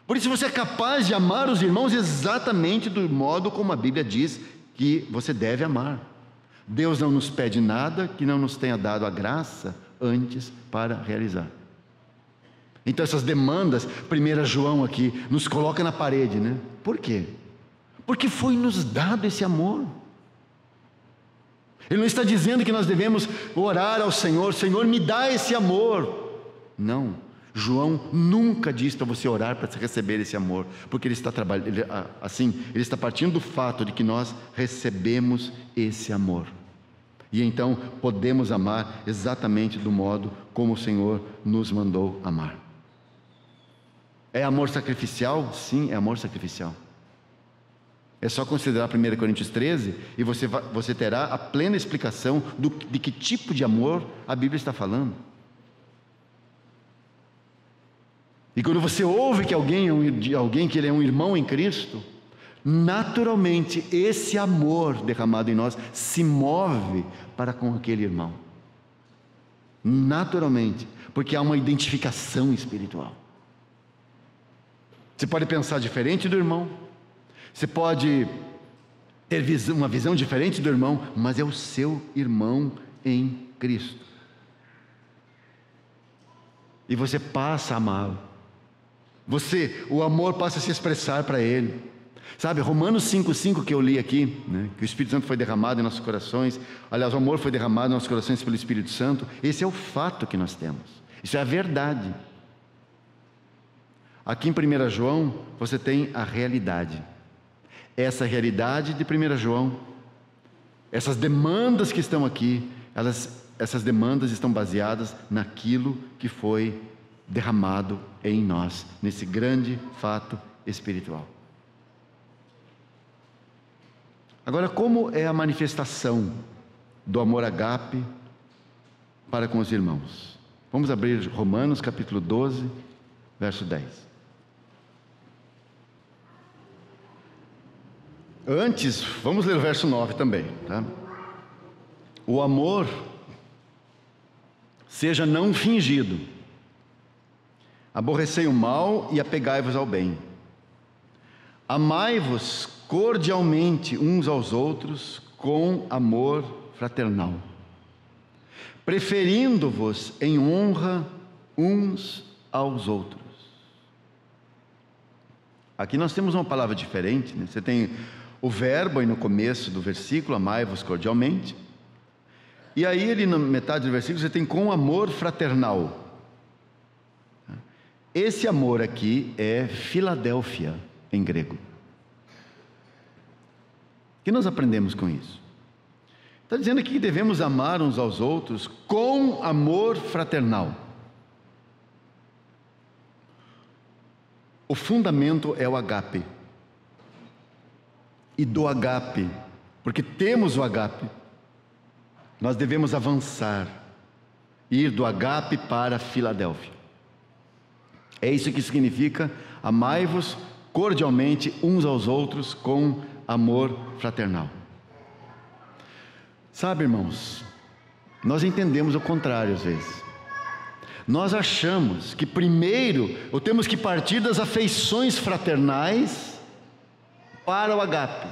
Por isso você é capaz de amar os irmãos exatamente do modo como a Bíblia diz que você deve amar. Deus não nos pede nada que não nos tenha dado a graça antes para realizar. Então essas demandas, 1 João aqui, nos coloca na parede, né? Por quê? Porque foi nos dado esse amor. Ele não está dizendo que nós devemos orar ao Senhor, Senhor, me dá esse amor. Não, João nunca diz para você orar para receber esse amor, porque ele está ele está partindo do fato de que nós recebemos esse amor. E então podemos amar exatamente do modo como o Senhor nos mandou amar. É amor sacrificial? Sim, é amor sacrificial. É só considerar 1 Coríntios 13 e você terá a plena explicação de que tipo de amor a Bíblia está falando. E quando você ouve que alguém que ele é um irmão em Cristo, naturalmente esse amor derramado em nós se move para com aquele irmão. Naturalmente, porque há uma identificação espiritual. Você pode pensar diferente do irmão, você pode ter uma visão diferente do irmão, mas é o seu irmão em Cristo. E você passa a amá-lo. O amor passa a se expressar para ele. Sabe, Romanos 5,5 que eu li aqui, né, que o Espírito Santo foi derramado em nossos corações, aliás, o amor foi derramado em nossos corações pelo Espírito Santo. Esse é o fato que nós temos, isso é a verdade. Aqui em 1 João, você tem a realidade. Essa realidade de 1 João, essas demandas que estão aqui, essas demandas estão baseadas naquilo que foi derramado em nós, nesse grande fato espiritual. Agora, como é a manifestação do amor ágape para com os irmãos? Vamos abrir Romanos capítulo 12, verso 10. Antes, vamos ler o verso 9 também, tá? O amor seja não fingido. Aborrecei o mal e apegai-vos ao bem. Amai-vos cordialmente uns aos outros com amor fraternal, preferindo-vos em honra uns aos outros. Aqui nós temos uma palavra diferente, né? Você tem o verbo aí no começo do versículo, amai-vos cordialmente, e aí ele na metade do versículo você tem com amor fraternal. Esse amor aqui é Filadélfia em grego. O que nós aprendemos com isso? Está dizendo aqui que devemos amar uns aos outros com amor fraternal. O fundamento é o agape. E do agape, porque temos o agape, nós devemos avançar, ir do agape para a Filadélfia. É isso que significa amai-vos cordialmente uns aos outros com amor fraternal. Sabe, irmãos, nós entendemos o contrário às vezes. Nós achamos que primeiro temos que partir das afeições fraternais para o agape.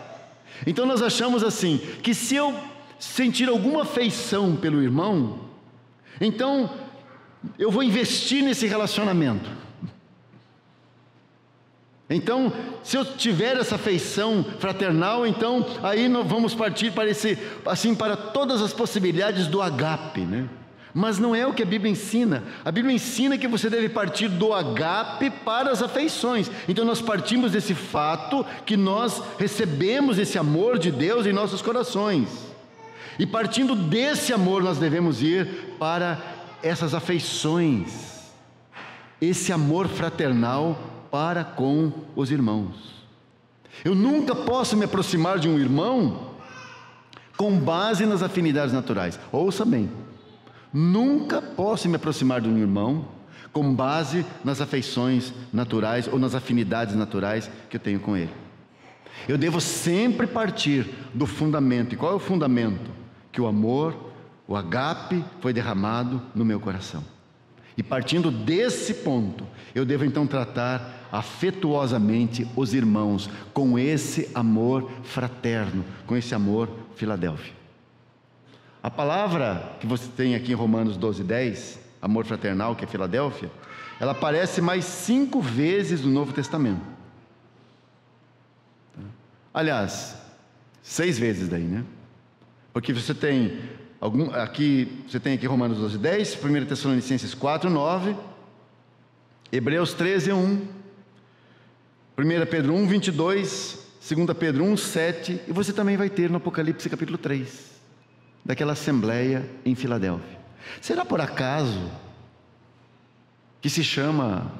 Então nós achamos assim, que se eu sentir alguma afeição pelo irmão, então eu vou investir nesse relacionamento. Então, se eu tiver essa afeição fraternal, então aí nós vamos partir para para todas as possibilidades do agape, né? Mas não é o que a Bíblia ensina. A Bíblia ensina que você deve partir do agape para as afeições. Então nós partimos desse fato que nós recebemos esse amor de Deus em nossos corações. E partindo desse amor nós devemos ir para essas afeições, esse amor fraternal para com os irmãos. Eu nunca posso me aproximar de um irmão com base nas afinidades naturais. Ouça bem, nunca posso me aproximar de um irmão com base nas afeições naturais ou nas afinidades naturais que eu tenho com ele. Eu devo sempre partir do fundamento. E qual é o fundamento? Que o amor, o agape foi derramado no meu coração. E partindo desse ponto, eu devo então tratar afetuosamente os irmãos com esse amor fraterno, com esse amor Filadélfia. A palavra que você tem aqui em Romanos 12:10, amor fraternal, que é Filadélfia, ela aparece mais 5 vezes no Novo Testamento. Aliás, 6 vezes daí, né? Porque você tem aqui Romanos 12:10, 1 Tessalonicenses 4:9, Hebreus 13:1, 1 Pedro 1:22, 2 Pedro 1:7, e você também vai ter no Apocalipse capítulo 3, daquela assembleia em Filadélfia. Será por acaso que se chama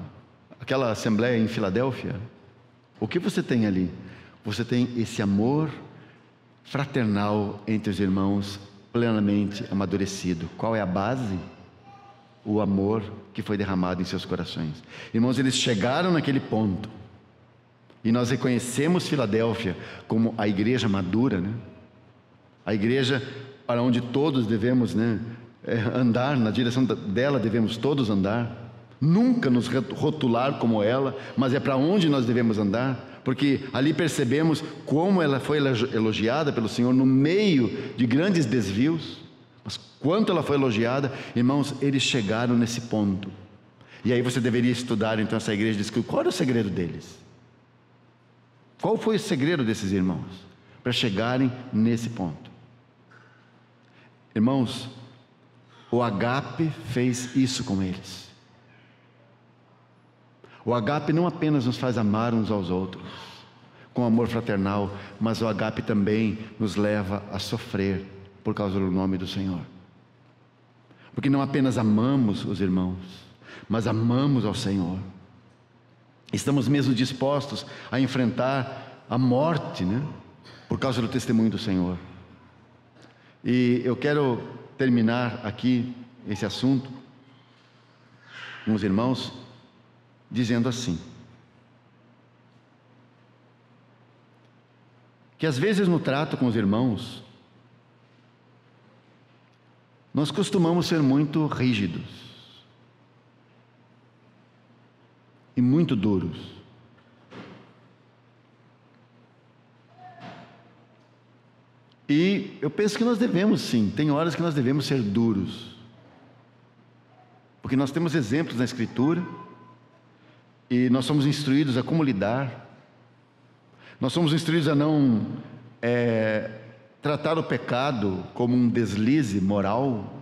aquela assembleia em Filadélfia? O que você tem ali? Você tem esse amor fraternal entre os irmãos plenamente amadurecido. Qual é a base? O amor que foi derramado em seus corações. Irmãos, eles chegaram naquele ponto, e nós reconhecemos Filadélfia como a igreja madura, né? A igreja para onde todos devemos, né, andar, na direção dela devemos todos andar. Nunca nos rotular como ela, mas é para onde nós devemos andar, porque ali percebemos como ela foi elogiada pelo Senhor no meio de grandes desvios. Mas quanto ela foi elogiada, irmãos, eles chegaram nesse ponto. E aí você deveria estudar então essa igreja e descobrir qual era o segredo deles. Qual foi o segredo desses irmãos para chegarem nesse ponto? Irmãos, o agape fez isso com eles. O agape não apenas nos faz amar uns aos outros com amor fraternal, mas o agape também nos leva a sofrer por causa do nome do Senhor. Porque não apenas amamos os irmãos, mas amamos ao Senhor. Estamos mesmo dispostos a enfrentar a morte, por causa do testemunho do Senhor. E eu quero terminar aqui esse assunto com os irmãos dizendo assim: que às vezes no trato com os irmãos nós costumamos ser muito rígidos e muito duros. E eu penso que nós devemos sim, tem horas que nós devemos ser duros, porque nós temos exemplos na Escritura, e nós somos instruídos a como lidar. Nós somos instruídos a não tratar o pecado como um deslize moral,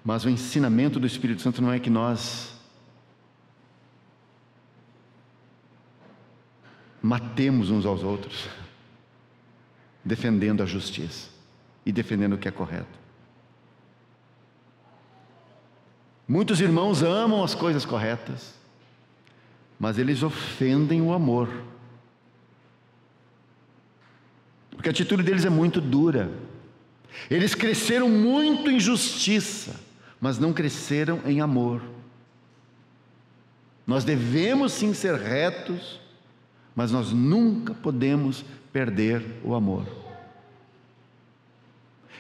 mas o ensinamento do Espírito Santo não é que nós matemos uns aos outros, defendendo a justiça e defendendo o que é correto. Muitos irmãos amam as coisas corretas, mas eles ofendem o amor, porque a atitude deles é muito dura. Eles cresceram muito em justiça, mas não cresceram em amor. Nós devemos sim ser retos, mas nós nunca podemos perder o amor.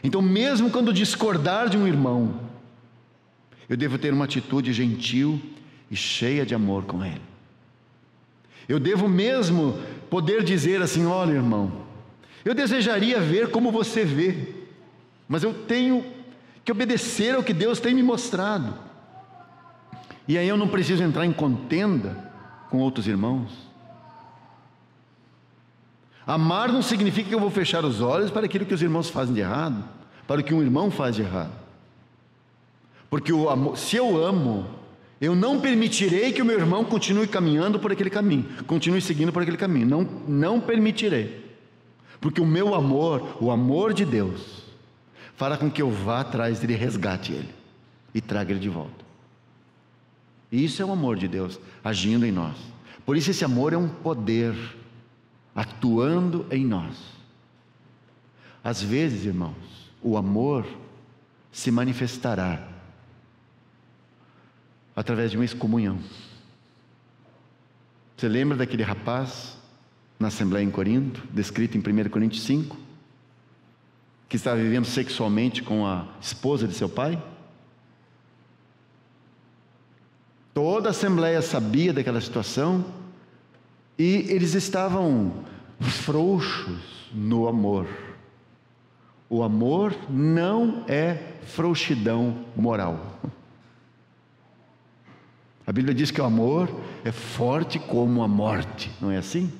Então, mesmo quando discordar de um irmão, eu devo ter uma atitude gentil e cheia de amor com ele. Eu devo mesmo poder dizer assim: olha, irmão, eu desejaria ver como você vê, mas eu tenho que obedecer ao que Deus tem me mostrado. E aí eu não preciso entrar em contenda com outros irmãos. Amar não significa que eu vou fechar os olhos para aquilo que os irmãos fazem de errado, para o que um irmão faz de errado. Porque o amor, se eu amo, eu não permitirei que o meu irmão continue caminhando por aquele caminho, continue seguindo por aquele caminho. Não permitirei. Porque o meu amor, o amor de Deus, fará com que eu vá atrás dele, resgate ele e traga ele de volta. E isso é o amor de Deus agindo em nós. Por isso esse amor é um poder atuando em nós. Às vezes, irmãos, o amor se manifestará através de uma excomunhão. Você lembra daquele rapaz na Assembleia em Corinto, descrito em 1 Coríntios 5, que estava vivendo sexualmente com a esposa de seu pai? Toda a Assembleia sabia daquela situação, e eles estavam frouxos no amor. O amor não é frouxidão moral. A Bíblia diz que o amor é forte como a morte, não é assim?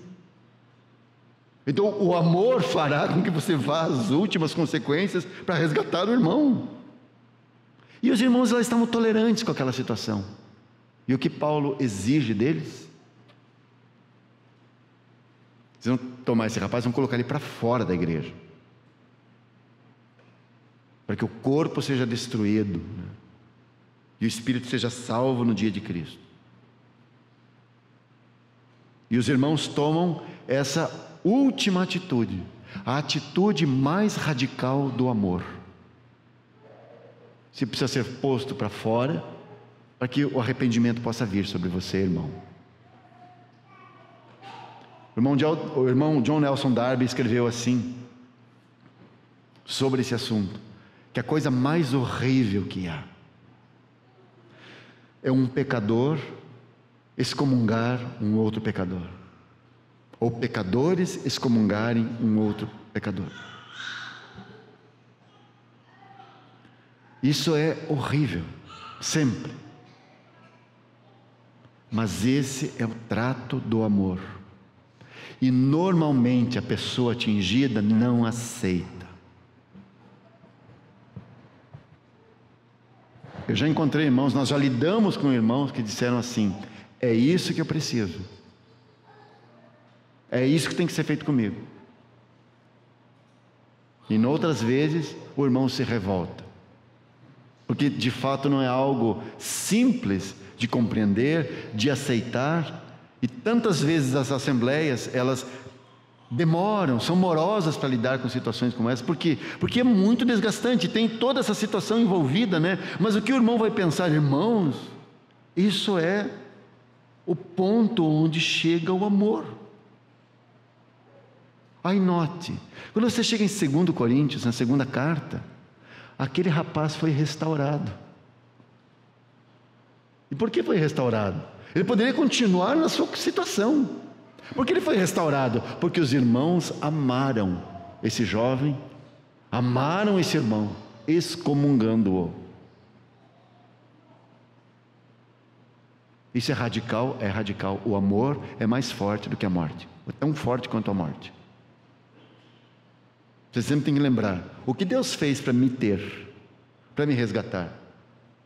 Então o amor fará com que você vá às últimas consequências para resgatar o irmão. E os irmãos lá estavam tolerantes com aquela situação. E o que Paulo exige deles? Vocês vão tomar esse rapaz e vão colocar ele para fora da igreja, para que o corpo seja destruído, e o espírito seja salvo no dia de Cristo. E os irmãos tomam essa última atitude, a atitude mais radical do amor. Se precisa ser posto para fora, para que o arrependimento possa vir sobre você, irmão. O irmão John Nelson Darby escreveu assim sobre esse assunto, que a coisa mais horrível que há é um pecador excomungar um outro pecador, ou pecadores excomungarem um outro pecador. Isso é horrível, sempre. Mas esse é o trato do amor. E normalmente a pessoa atingida não aceita. Eu já encontrei irmãos, nós já lidamos com irmãos que disseram assim: é isso que eu preciso, é isso que tem que ser feito comigo. E em outras vezes o irmão se revolta, porque de fato não é algo simples de compreender, de aceitar. E tantas vezes as assembleias, elas demoram, são morosas para lidar com situações como essa. Por quê? Porque é muito desgastante, tem toda essa situação envolvida, né? Mas o que o irmão vai pensar? Irmãos, isso é o ponto onde chega o amor. Aí note, quando você chega em 2 Coríntios, na segunda carta, aquele rapaz foi restaurado. E por que foi restaurado? Ele poderia continuar na sua situação. Por que ele foi restaurado? Porque os irmãos amaram esse jovem, amaram esse irmão, excomungando-o. Isso é radical? É radical. O amor é mais forte do que a morte, é tão forte quanto a morte. Você sempre tem que lembrar, o que Deus fez para me ter, para me resgatar?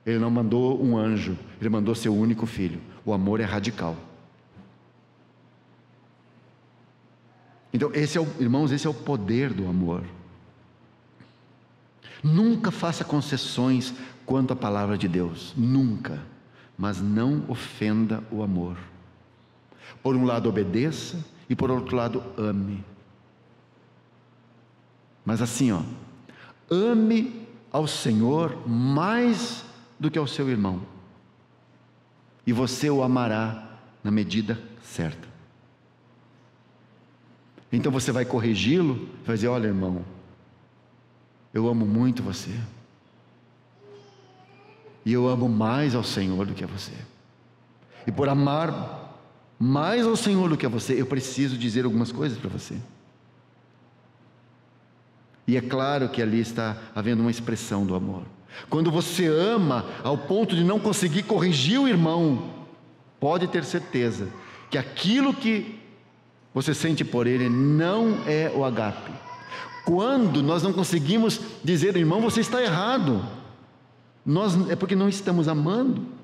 Ele não mandou um anjo, Ele mandou seu único filho. O amor é radical. Então, irmãos, esse é o poder do amor. Nunca faça concessões quanto à palavra de Deus, nunca. Mas não ofenda o amor. Por um lado obedeça e por outro lado ame. Mas assim, ame ao Senhor mais do que ao seu irmão, e você o amará na medida certa. Então você vai corrigi-lo, vai dizer: olha, irmão, eu amo muito você, e eu amo mais ao Senhor do que a você, e por amar mais ao Senhor do que a você, eu preciso dizer algumas coisas para você. E é claro que ali está havendo uma expressão do amor. Quando você ama ao ponto de não conseguir corrigir o irmão, pode ter certeza que aquilo que você sente por ele não é o agape. Quando nós não conseguimos dizer: irmão, você está errado, é porque não estamos amando.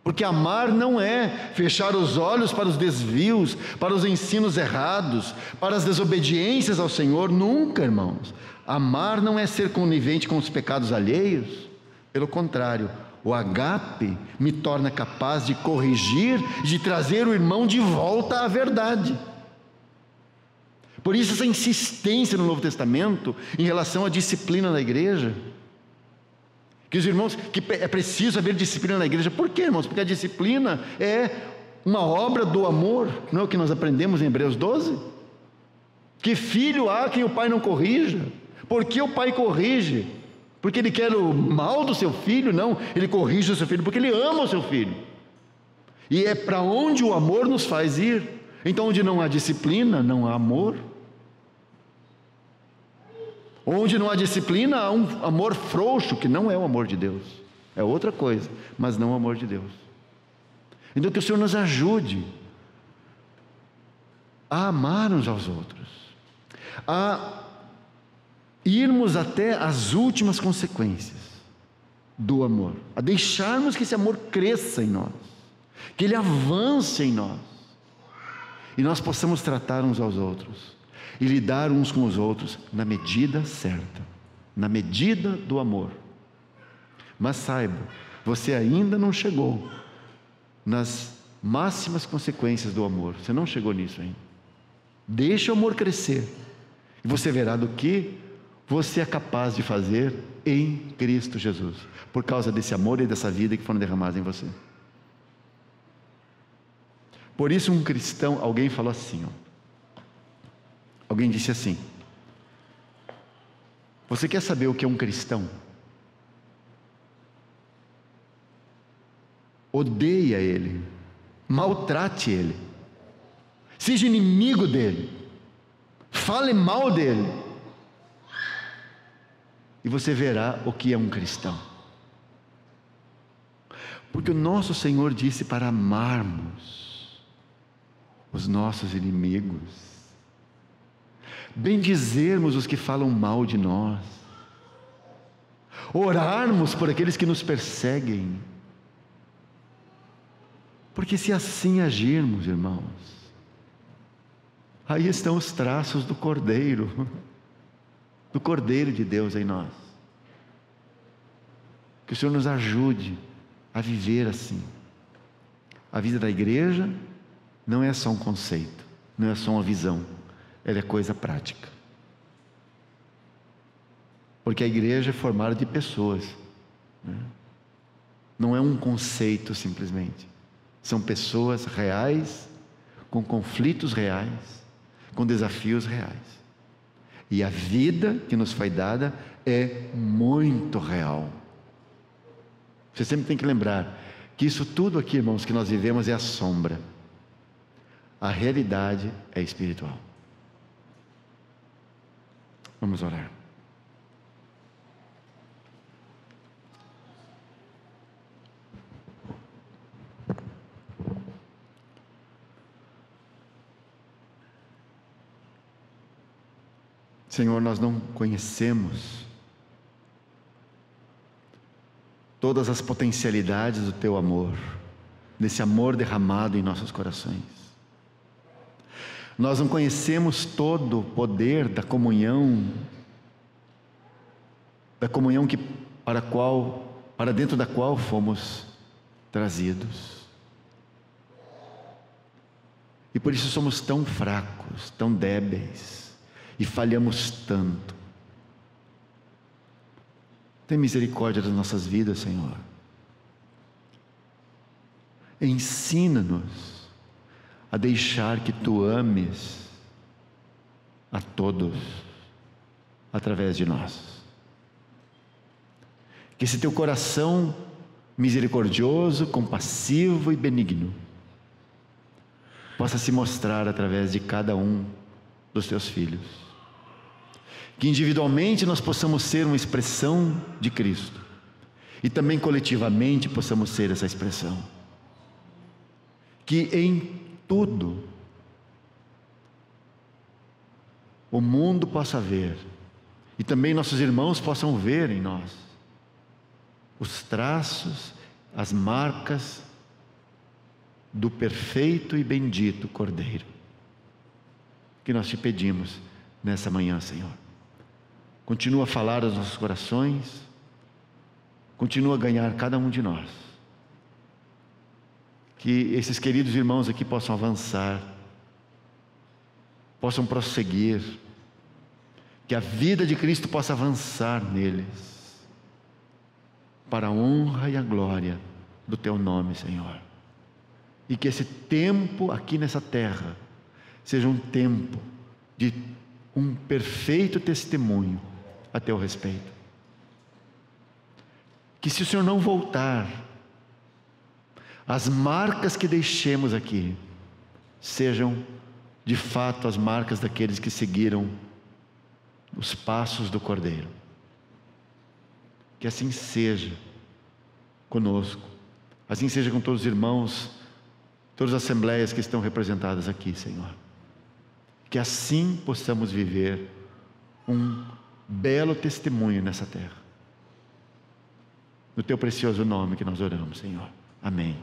Porque amar não é fechar os olhos para os desvios, para os ensinos errados, para as desobediências ao Senhor. Nunca, irmãos. Amar não é ser conivente com os pecados alheios. Pelo contrário, o agape me torna capaz de corrigir, de trazer o irmão de volta à verdade. Por isso essa insistência no Novo Testamento em relação à disciplina na igreja. Que os irmãos, que é preciso haver disciplina na igreja. Por quê, irmãos? Porque a disciplina é uma obra do amor. Não é o que nós aprendemos em Hebreus 12? Que filho há quem o pai não corrija? Por que o pai corrige? Porque ele quer o mal do seu filho? Não, ele corrige o seu filho porque ele ama o seu filho. E é para onde o amor nos faz ir. Então, onde não há disciplina, não há amor. Onde não há disciplina, há um amor frouxo, que não é o amor de Deus. É outra coisa, mas não o amor de Deus. Então que o Senhor nos ajude a amar uns aos outros, a irmos até as últimas consequências do amor, a deixarmos que esse amor cresça em nós, que ele avance em nós, e nós possamos tratar uns aos outros e lidar uns com os outros na medida certa, na medida do amor. Mas saiba, você ainda não chegou nas máximas consequências do amor. Você não chegou nisso ainda. Deixa o amor crescer e você verá do que você é capaz de fazer em Cristo Jesus, por causa desse amor e dessa vida que foram derramados em você. Por isso um cristão, alguém falou assim, alguém disse assim: você quer saber o que é um cristão? Odeia ele, maltrate ele, seja inimigo dele, fale mal dele, e você verá o que é um cristão. Porque o nosso Senhor disse para amarmos os nossos inimigos, bendizermos os que falam mal de nós, orarmos por aqueles que nos perseguem. Porque se assim agirmos, irmãos, aí estão os traços do Cordeiro de Deus em nós. Que o Senhor nos ajude a viver assim. A vida da igreja não é só um conceito, não é só uma visão, ela é coisa prática. Porque a igreja é formada de pessoas, né? Não é um conceito simplesmente. São pessoas reais, com conflitos reais, com desafios reais. E a vida que nos foi dada é muito real. Você sempre tem que lembrar que isso tudo aqui, irmãos, que nós vivemos é a sombra. A realidade é espiritual. Vamos orar. Senhor, nós não conhecemos todas as potencialidades do Teu amor, desse amor derramado em nossos corações. Nós não conhecemos todo o poder da comunhão que para dentro da qual fomos trazidos. E por isso somos tão fracos, tão débeis, e falhamos tanto. Tem misericórdia das nossas vidas, Senhor. Ensina-nos a deixar que Tu ames a todos através de nós. Que esse Teu coração misericordioso, compassivo e benigno possa se mostrar através de cada um dos Teus filhos. Que individualmente nós possamos ser uma expressão de Cristo e também coletivamente possamos ser essa expressão. Que em tudo o mundo possa ver e também nossos irmãos possam ver em nós os traços, as marcas do perfeito e bendito Cordeiro que nós Te pedimos nessa manhã, Senhor. Continua a falar aos nossos corações, continua a ganhar cada um de nós. Que esses queridos irmãos aqui possam avançar, possam prosseguir, que a vida de Cristo possa avançar neles, para a honra e a glória do Teu nome, Senhor. E que esse tempo aqui nessa terra seja um tempo de um perfeito testemunho a Teu respeito. Que se o Senhor não voltar, as marcas que deixemos aqui sejam de fato as marcas daqueles que seguiram os passos do Cordeiro. Que assim seja conosco, assim seja com todos os irmãos, todas as assembleias que estão representadas aqui, Senhor. Que assim possamos viver um belo testemunho nessa terra. No Teu precioso nome que nós oramos, Senhor. Amém.